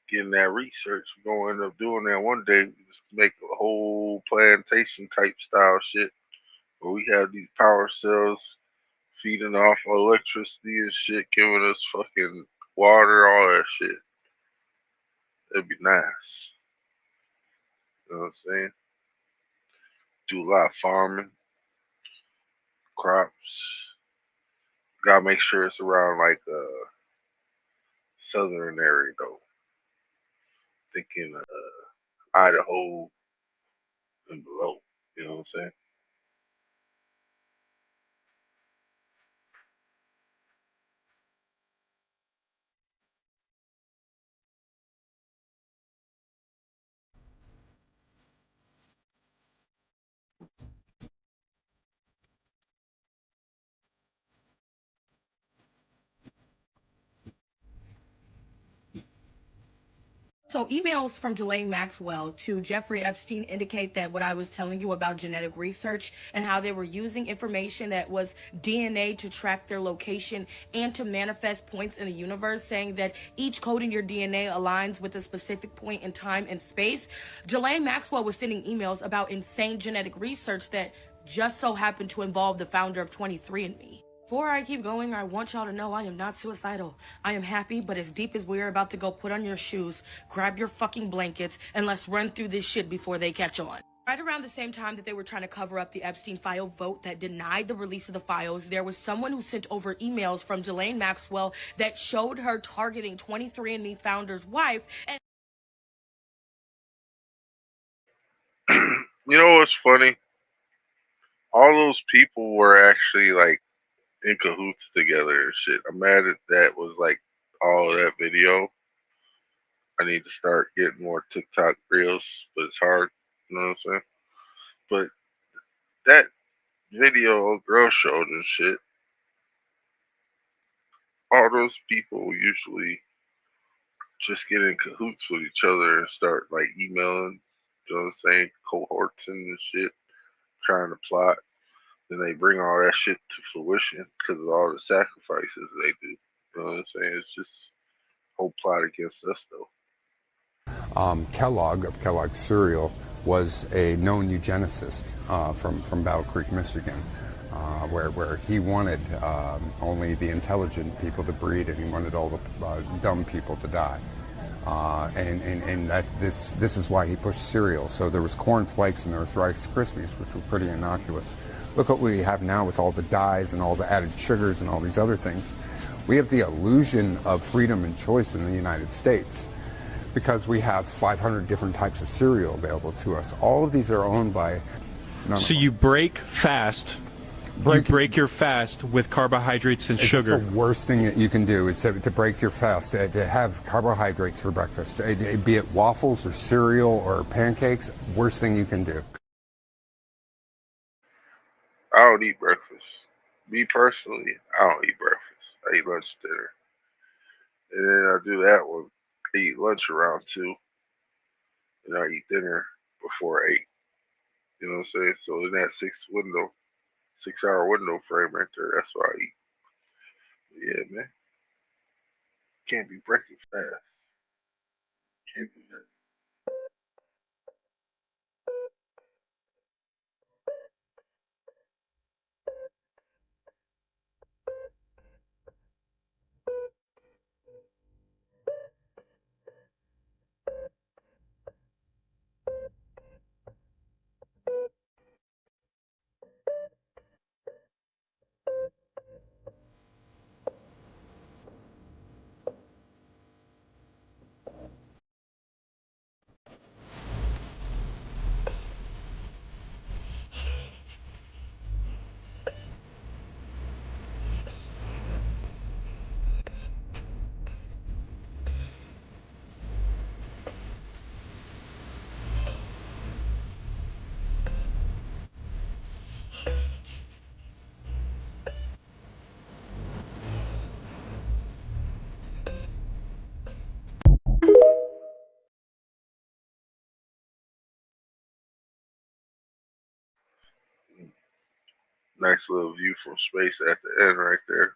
Getting that research. We're going to end up doing that one day. We just make a whole plantation type style shit where we have these power cells feeding off electricity and shit, giving us fucking water, all that shit. It'd be nice. You know what I'm saying? Do a lot of farming, crops. Gotta make sure it's around like southern area though. Thinking Idaho and below. You know what I'm saying? So emails from Ghislaine Maxwell to Jeffrey Epstein indicate that what I was telling you about genetic research and how they were using information that was DNA to track their location and to manifest points in the universe, saying that each code in your DNA aligns with a specific point in time and space. Ghislaine Maxwell was sending emails about insane genetic research that just so happened to involve the founder of 23andMe. Before I keep going, I want y'all to know I am not suicidal. I am happy, but as deep as we're about to go, put on your shoes, grab your fucking blankets, and let's run through this shit before they catch on. Right around the same time that they were trying to cover up the Epstein file vote that denied the release of the files, there was someone who sent over emails from Ghislaine Maxwell that showed her targeting 23andMe founder's wife. And You know what's funny? All those people were actually like in cahoots together and shit. I'm mad that that was like all of that video. I need to start getting more TikTok reels, but it's hard. You know what I'm saying? But that video old girl showed and shit, all those people usually just get in cahoots with each other and start like emailing, you know what I'm saying, cohorts and shit, trying to plot. Then they bring all that shit to fruition because of all the sacrifices they do. You know what I'm saying? It's just a whole plot against us, though. Kellogg of Kellogg's cereal was a known eugenicist from Battle Creek, Michigan, where he wanted only the intelligent people to breed and he wanted all the dumb people to die. And this is why he pushed cereal. So there was Corn Flakes and there was Rice Krispies, which were pretty innocuous. Look what we have now with all the dyes and all the added sugars and all these other things. We have the illusion of freedom and choice in the United States because we have 500 different types of cereal available to us. All of these are owned by... So you break fast. You break your fast with carbohydrates and sugar. It's the worst thing that you can do is to break your fast, to have carbohydrates for breakfast, be it waffles or cereal or pancakes, worst thing you can do. I don't eat breakfast. Me personally, I don't eat breakfast. I eat lunch, dinner. And then I do that one. I eat lunch around 2. And I eat dinner before 8. You know what I'm saying? So in that 6-hour window frame right there, that's what I eat. Yeah, man. Can't be breaking fast. Can't do that. Nice little view from space at the end right there.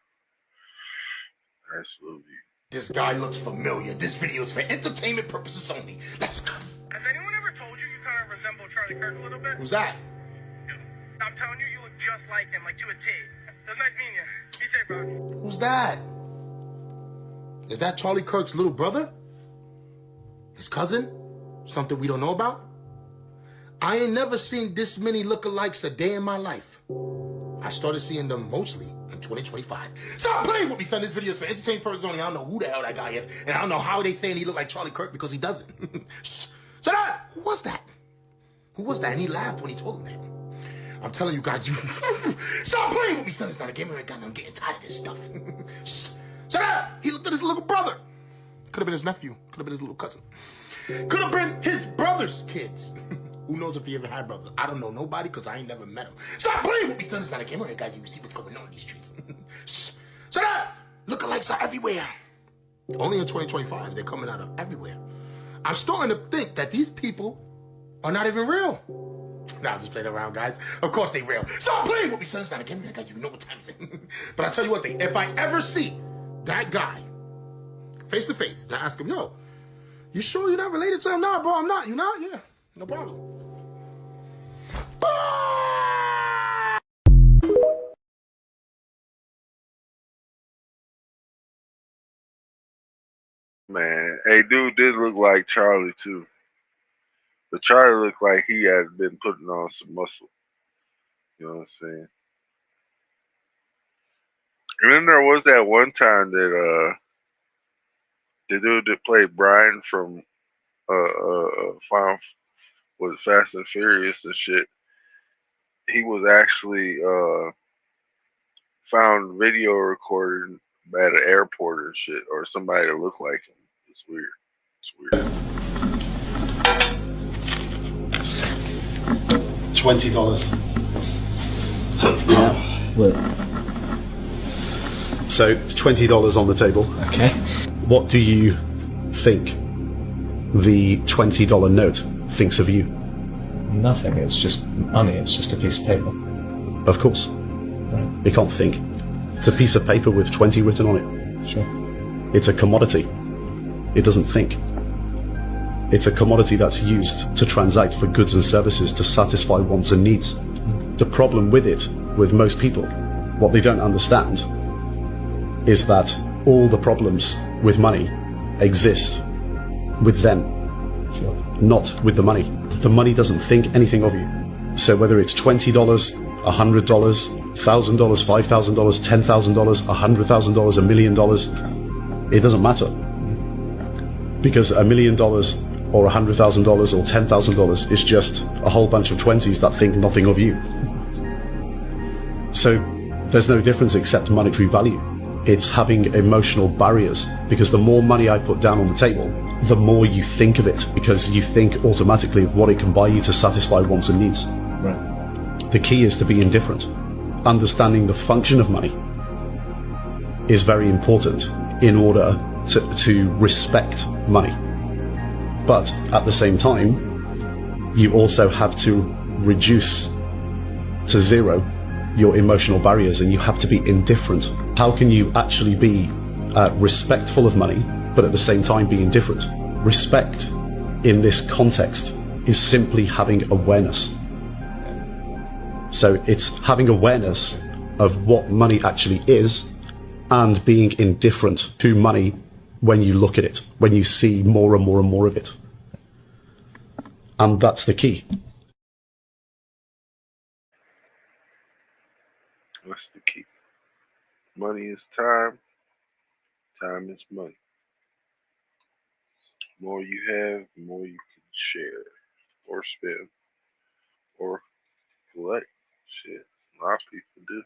Nice little view. This guy looks familiar. This video is for entertainment purposes only. Let's go. Has anyone ever told you you kind of resemble Charlie Kirk a little bit? Who's that? I'm telling you, you look just like him, like to a T. It was nice meeting you. Be safe, bro. Who's that? Is that Charlie Kirk's little brother? His cousin? Something we don't know about? I ain't never seen this many lookalikes a day in my life. I started seeing them mostly in 2025. Stop playing with me, son. This video is for entertainment purposes only. I don't know who the hell that guy is, and I don't know how they saying he look like Charlie Kirk because he doesn't. Shut up! Who was that? Who was that? And he laughed when he told him that. I'm telling you guys, you stop playing with me, son. It's not a game. I'm getting tired of this stuff. Shut up! He looked at his little brother. Could have been his nephew. Could have been his little cousin. Could have been his brother's kids. Who knows if he ever had brothers? I don't know nobody because I ain't never met him. Stop playing with me, son. It's not a game. Guys, you can see what's going on in these streets. Shut up! Lookalikes are everywhere. Only in 2025, they're coming out of everywhere. I'm starting to think that these people are not even real. Nah, I'm just playing around, guys. Of course they real. Stop playing with me, son. It's not a game. I got you know what time it is. But I tell you one thing. If I ever see that guy face to face, and I ask him, yo, you sure you're not related to him? Nah, bro, I'm not. You not? Yeah, no problem. Man, hey, dude did look like Charlie too. But Charlie looked like he had been putting on some muscle. You know what I'm saying? And then there was that one time that the dude that played Brian from was Fast and Furious and shit. He was actually found video recording at an airport and shit, or somebody that looked like him. It's weird. It's weird. $20. Yeah. Look. So it's $20 on the table. Okay. What do you think the $20 note thinks of you? Nothing. It's just money. It's just a piece of paper. Of course. Right. It can't think. It's a piece of paper with 20 written on it. Sure. It's a commodity. It doesn't think. It's a commodity that's used to transact for goods and services to satisfy wants and needs. The problem with it, with most people, what they don't understand is that all the problems with money exist with them, not with the money. The money doesn't think anything of you. So whether it's $20, $100, $1,000, $5,000, $10,000, $100,000, $1 million, it doesn't matter. Because $1 million or $100,000 or $10,000 is just a whole bunch of 20s that think nothing of you. So there's no difference except monetary value. It's having emotional barriers, because the more money I put down on the table, the more you think of it, because you think automatically of what it can buy you to satisfy wants and needs. Right. The key is to be indifferent. Understanding the function of money is very important in order to respect money. But at the same time, you also have to reduce to zero your emotional barriers, and you have to be indifferent. How can you actually be respectful of money, but at the same time be indifferent? Respect in this context is simply having awareness. So it's having awareness of what money actually is and being indifferent to money when you look at it, when you see more and more and more of it. And that's the key. What's the key? Money is time. Time is money. The more you have, the more you can share or spend or collect. Shit, a lot of people do.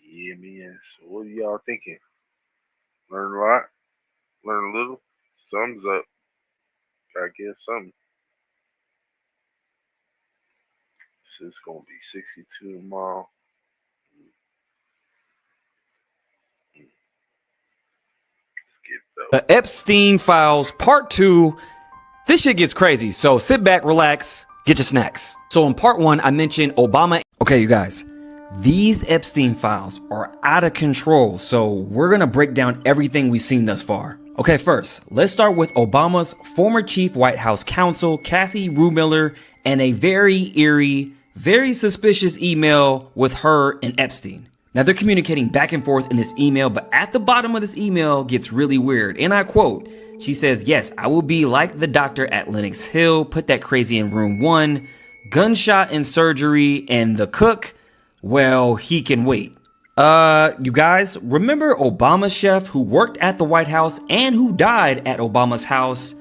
Yeah, man. So what are y'all thinking? Learn a lot? Learn a little? Thumbs up. Gotta get something. So it's gonna be 62 tomorrow. The Epstein Files Part 2. This shit gets crazy, so sit back, relax, get your snacks. So in Part 1, I mentioned Obama. Okay, you guys, these Epstein Files are out of control, so we're gonna break down everything we've seen thus far. Okay, first, let's start with Obama's former chief White House counsel, Kathy Ruemiller, and a very eerie, very suspicious email with her and Epstein. Now they're communicating back and forth in this email, but at the bottom of this email gets really weird. And I quote, she says, "Yes, I will be like the doctor at Lenox Hill, put that crazy in room 1, gunshot in surgery, and the cook, well, he can wait." You guys, remember Obama's chef who worked at the White House and who died at Obama's house?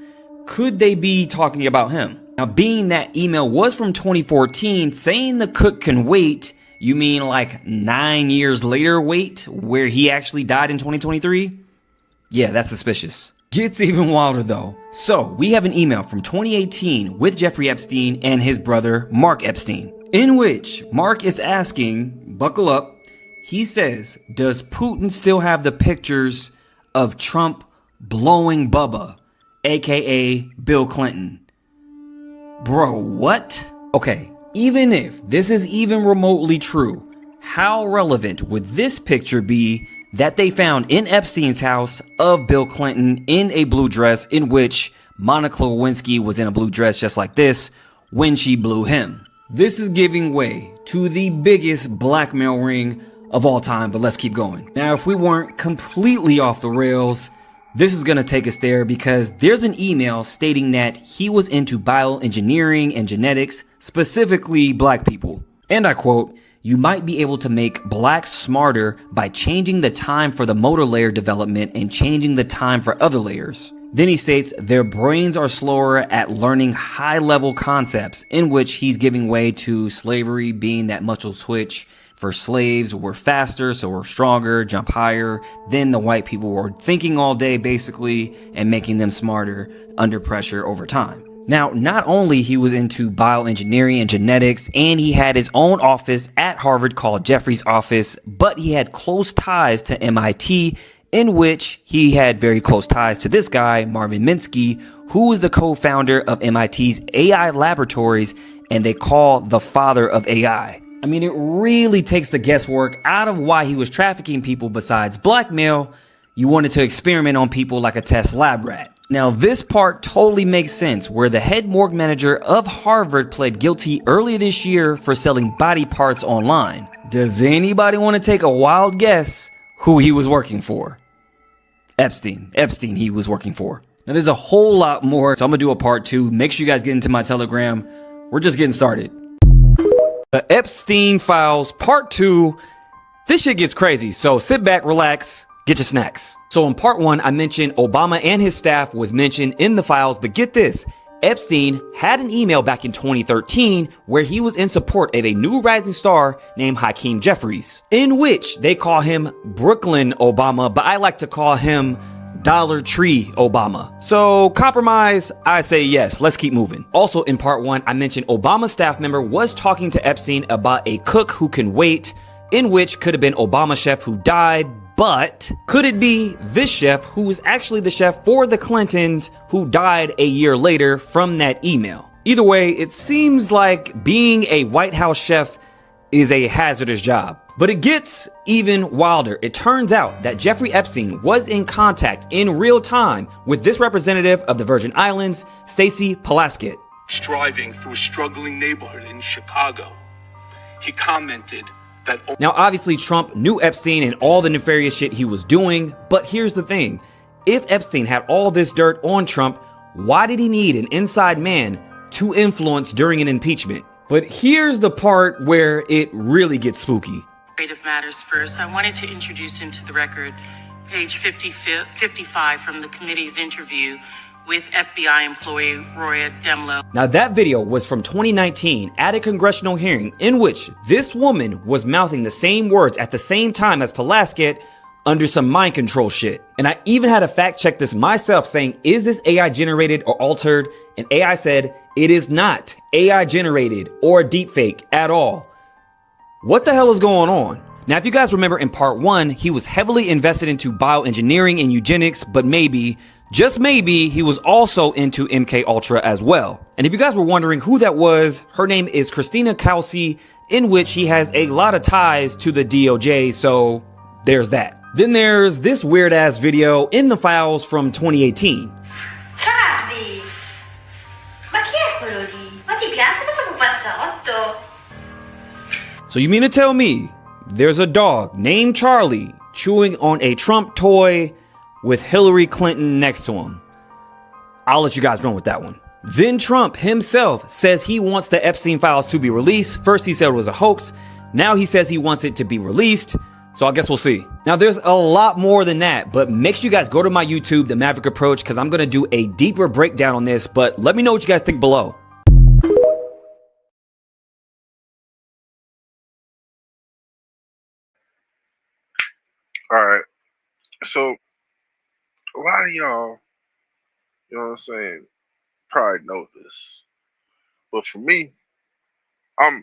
Could they be talking about him? Now, being that email was from 2014, saying the cook can wait, you mean like 9 years later wait, where he actually died in 2023? Yeah, that's suspicious. Gets even wilder though. So, we have an email from 2018 with Jeffrey Epstein and his brother, Mark Epstein, in which Mark is asking, buckle up, he says, does Putin still have the pictures of Trump blowing Bubba, aka Bill Clinton. Bro, what? Okay, even if this is even remotely true, how relevant would this picture be that they found in Epstein's house of Bill Clinton in a blue dress, in which Monica Lewinsky was in a blue dress just like this when she blew him? This is giving way to the biggest blackmail ring of all time, but let's keep going. Now, if we weren't completely off the rails, this is gonna take us there because there's an email stating that he was into bioengineering and genetics, specifically black people. And I quote, "You might be able to make blacks smarter by changing the time for the motor layer development and changing the time for other layers." Then he states their brains are slower at learning high level concepts, in which he's giving way to slavery being that muscle twitch for slaves. We're faster, so we're stronger, jump higher than the white people were thinking all day basically, and making them smarter under pressure over time. Now, not only he was into bioengineering and genetics, and he had his own office at Harvard called Jeffrey's office, but he had close ties to MIT, in which he had very close ties to this guy, Marvin Minsky, who is the co-founder of MIT's AI laboratories, and they call the father of AI. I mean, it really takes the guesswork out of why he was trafficking people besides blackmail. You wanted to experiment on people like a test lab rat. Now, this part totally makes sense, where the head morgue manager of Harvard pled guilty earlier this year for selling body parts online. Does anybody want to take a wild guess who he was working for? Epstein he was working for. Now, there's a whole lot more, so I'm gonna do a part 2. Make sure you guys get into my Telegram. We're just getting started. The Epstein Files Part 2. This shit gets crazy, so sit back, relax, get your snacks. So in Part 1, I mentioned Obama and his staff was mentioned in the files, but get this. Epstein had an email back in 2013 where he was in support of a new rising star named Hakeem Jeffries, in which they call him Brooklyn Obama, but I like to call him Dollar Tree Obama. So compromise, I say yes, let's keep moving. Also in Part 1, I mentioned Obama's staff member was talking to Epstein about a cook who can wait, in which could have been Obama chef who died, but could it be this chef who was actually the chef for the Clintons who died a year later from that email? Either way, it seems like being a White House chef is a hazardous job. But it gets even wilder. It turns out that Jeffrey Epstein was in contact in real time with this representative of the Virgin Islands, Stacey Plaskett. Driving through a struggling neighborhood in Chicago, he commented that... Now, obviously, Trump knew Epstein and all the nefarious shit he was doing, but here's the thing. If Epstein had all this dirt on Trump, why did he need an inside man to influence during an impeachment? But here's the part where it really gets spooky. Creative matters first. I wanted to introduce into the record page 55 from the committee's interview with FBI employee Roya Demlow. Now, that video was from 2019 at a congressional hearing in which this woman was mouthing the same words at the same time as Plaskett under some mind control shit. And I even had to fact check this myself, saying, is this AI generated or altered? And AI said, it is not AI generated or deepfake at all. What the hell is going on? Now, if you guys remember in Part 1, he was heavily invested into bioengineering and eugenics, but maybe, just maybe, he was also into MK Ultra as well. And if you guys were wondering who that was, her name is Christina Kelsey, in which he has a lot of ties to the DOJ, so there's that. Then there's this weird ass video in the files from 2018. Charlie, ma chi è quello lì? Ma ti piace questo pupazzotto? So you mean to tell me there's a dog named Charlie chewing on a Trump toy with Hillary Clinton next to him? I'll let you guys run with that one. Then Trump himself says he wants the Epstein files to be released. First he said it was a hoax. Now he says he wants it to be released. So I guess we'll see. Now there's a lot more than that, but make sure you guys go to my YouTube, The Maverick Approach, because I'm going to do a deeper breakdown on this, but let me know what you guys think below. All right. So a lot of y'all, you know what I'm saying, probably know this. But for me, I'm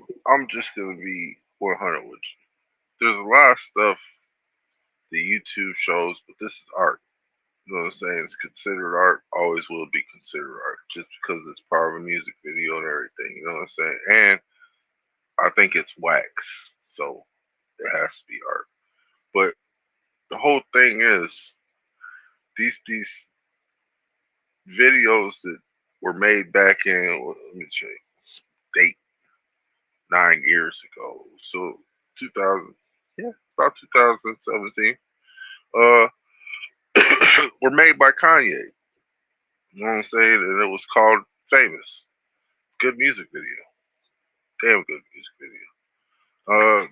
just gonna be 100 with you. There's a lot of stuff the YouTube shows, but this is art. You know what I'm saying? It's considered art, always will be considered art, just because it's part of a music video and everything. You know what I'm saying? And I think it's wax, so it has to be art. But the whole thing is these videos that were made back in, let me check, date 9 years ago. So 2000, yeah, about 2017. Were made by Kanye. You know what I'm saying? And it was called Famous. Good music video. Damn good music video.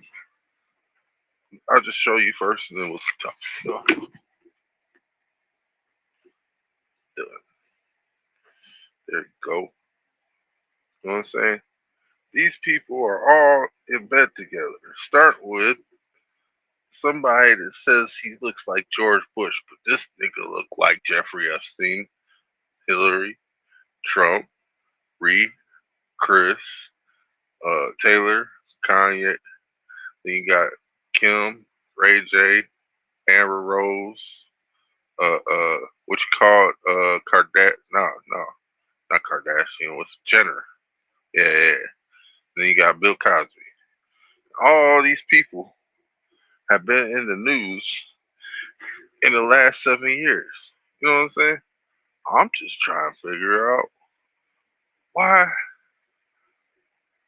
I'll just show you first and then we'll talk. There you go. You know what I'm saying? These people are all in bed together. Start with somebody that says he looks like George Bush, but this nigga look like Jeffrey Epstein, Hillary, Trump, Reed, Chris, Taylor, Kanye. Then you got Kim, Ray J, Amber Rose, what you call it, no, not Kardashian, what's Jenner. Yeah. Then you got Bill Cosby. All these people have been in the news in the last 7 years. You know what I'm saying? I'm just trying to figure out why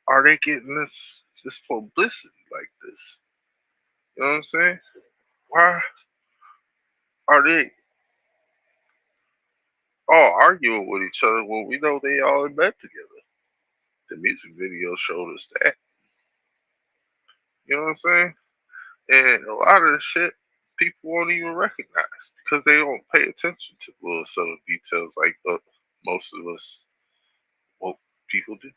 are they getting this publicity like this? You know what I'm saying? Why are they all arguing with each other when we know they all in bed together? The music video showed us that. You know what I'm saying? And a lot of the shit people won't even recognize because they don't pay attention to little subtle details like most of us woke people do,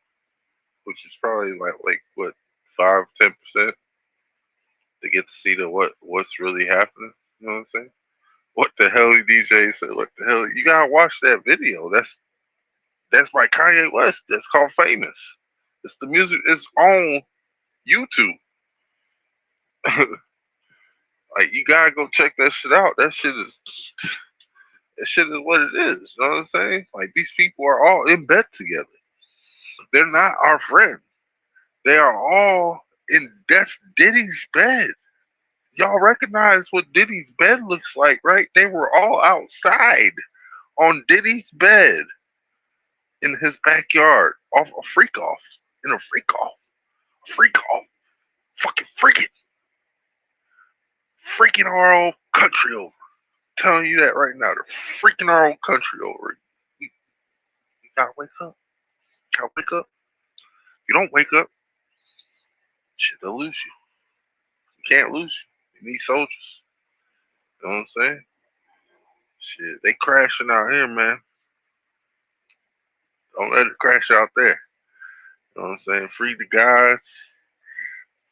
which is probably like what 5-10% to get to see what's really happening. You know what I'm saying? What the hell DJ said? What the hell? You gotta watch that video. That's by Kanye West. That's called Famous. It's the music. It's on YouTube. Like you gotta go check that shit out. That shit is what it is. You know what I'm saying? Like these people are all in bed together. They're not our friend. They are all that's Diddy's bed. Y'all recognize what Diddy's bed looks like, right? They were all outside on Diddy's bed in his backyard off a freak off. In a freak off. Freak off. Fucking freaking. Freaking our own country over. I'm telling you that right now. They're freaking our own country over. You gotta wake up. You gotta wake up. If you don't wake up, shit, they'll lose you. You can't lose you. You need soldiers. You know what I'm saying? Shit, they crashing out here, man. Don't let it crash out there. You know what I'm saying? Free the guys.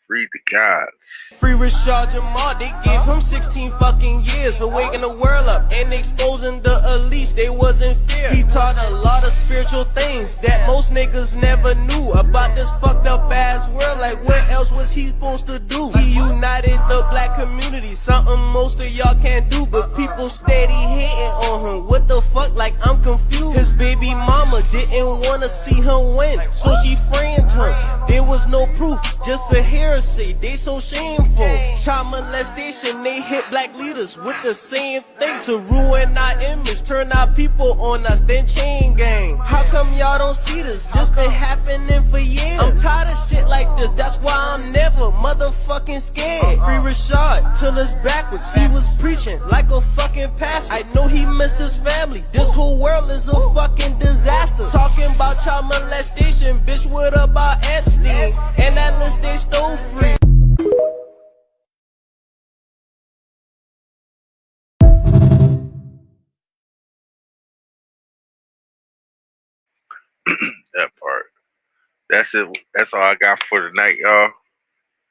Free the gods. Free Rashad Jamal, they gave him 16 fucking years for waking the world up and exposing the elites, they wasn't fair. He taught a lot of spiritual things that most niggas never knew about this fucked up ass world. Like what else was he supposed to do? He united the black community, something most of y'all can't do, but people steady hating on him. What the fuck? Like I'm confused. His baby mama didn't wanna see him win, so she framed him. There was no proof, just a hearsay. They so shameful. Child molestation, they hit black leaders with the same thing to ruin our image, turn our people on us, then chain gang. How come y'all don't see this? This been happening for years. I'm tired of shit like this, that's why I'm never motherfucking scared. Free Rashad till it's backwards. He was preaching like a fucking pastor. I know he missed his family. This whole world is a fucking disaster. Talking about child molestation, bitch, what about Epstein? And that list they stole free. That part. That's it. That's all I got for tonight, y'all.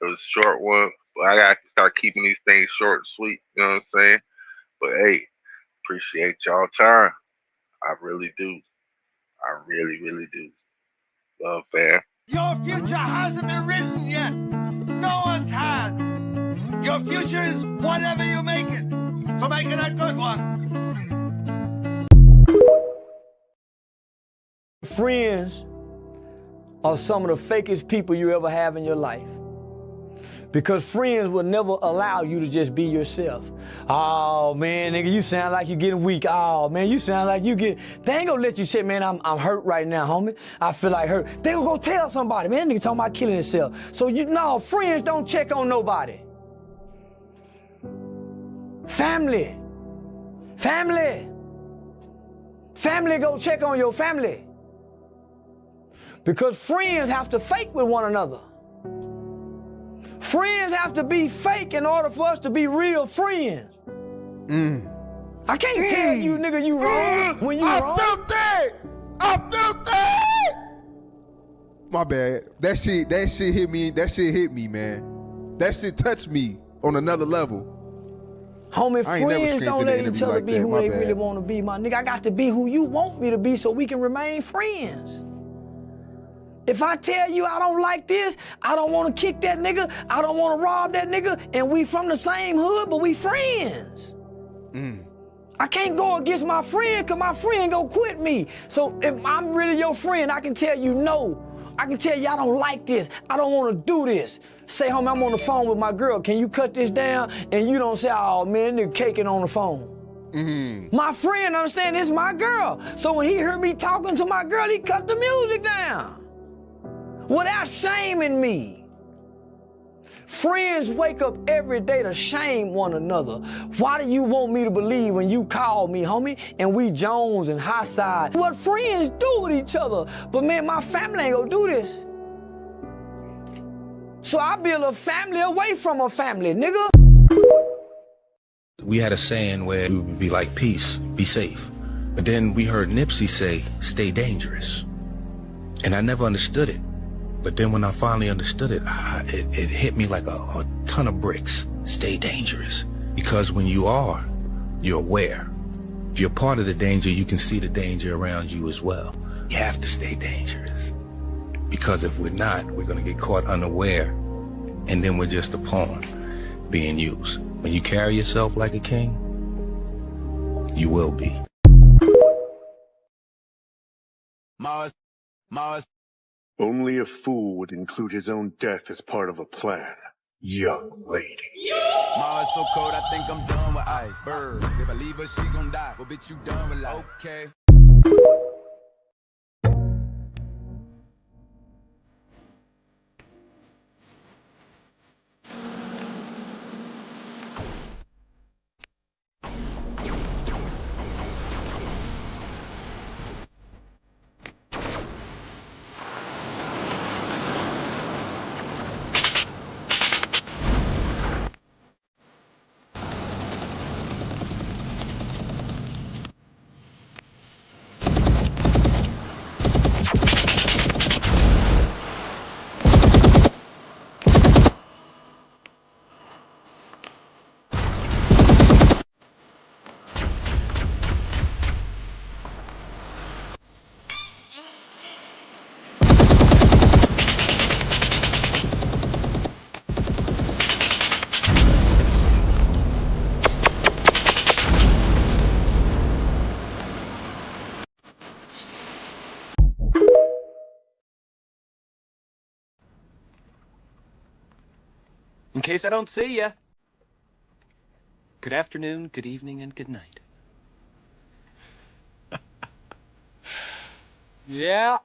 It was a short one, but I got to start keeping these things short and sweet. You know what I'm saying? But hey, appreciate y'all time. I really do. I really, really do. Love, fam. Your future hasn't been written yet. No one can. Your future is whatever you make it. So make it a good one. Friends are some of the fakest people you ever have in your life. Because friends will never allow you to just be yourself. Oh man, nigga, you sound like you're getting weak. Oh man, you sound like you get. They ain't gonna let you say, man, I'm hurt right now, homie. I feel like hurt. They gonna go tell somebody, man, that nigga talking about killing himself. So friends don't check on nobody. Family go check on your family. Because friends have to fake with one another. Friends have to be fake in order for us to be real friends. I can't tell you, nigga, you wrong when you wrong. I felt that! My bad. That shit hit me. That shit hit me, man. That shit touched me on another level. Homie, friends don't let each other like be that. who they really want to be, my nigga. I got to be who you want me to be so we can remain friends. If I tell you I don't like this, I don't want to kick that nigga, I don't want to rob that nigga, and we from the same hood, but we friends. I can't go against my friend because my friend gonna quit me. So if I'm really your friend, I can tell you no. I can tell you I don't like this. I don't want to do this. Say, homie, I'm on the phone with my girl. Can you cut this down? And you don't say, oh, man, nigga caking on the phone. My friend understand this is my girl. So when he heard me talking to my girl, he cut the music down. Without shaming me. Friends wake up every day to shame one another. Why do you want me to believe when you call me, homie, and we Jones and high side? What friends do with each other. But man, my family ain't gonna do this. So I build a family away from a family, nigga. We had a saying where we would be like, peace, be safe. But then we heard Nipsey say, stay dangerous. And I never understood it. But then when I finally understood it, it hit me like a ton of bricks. Stay dangerous. Because when you are, you're aware. If you're part of the danger, you can see the danger around you as well. You have to stay dangerous. Because if we're not, we're going to get caught unaware. And then we're just a pawn being used. When you carry yourself like a king, you will be. Mars. Only a fool would include his own death as part of a plan. Young lady. Mars so cold, I think I'm done with ice. Birds, if I leave her, she gon' die. Well, bitch, you done with life. Okay. In case I don't see ya. Good afternoon, good evening, and good night. Yeah.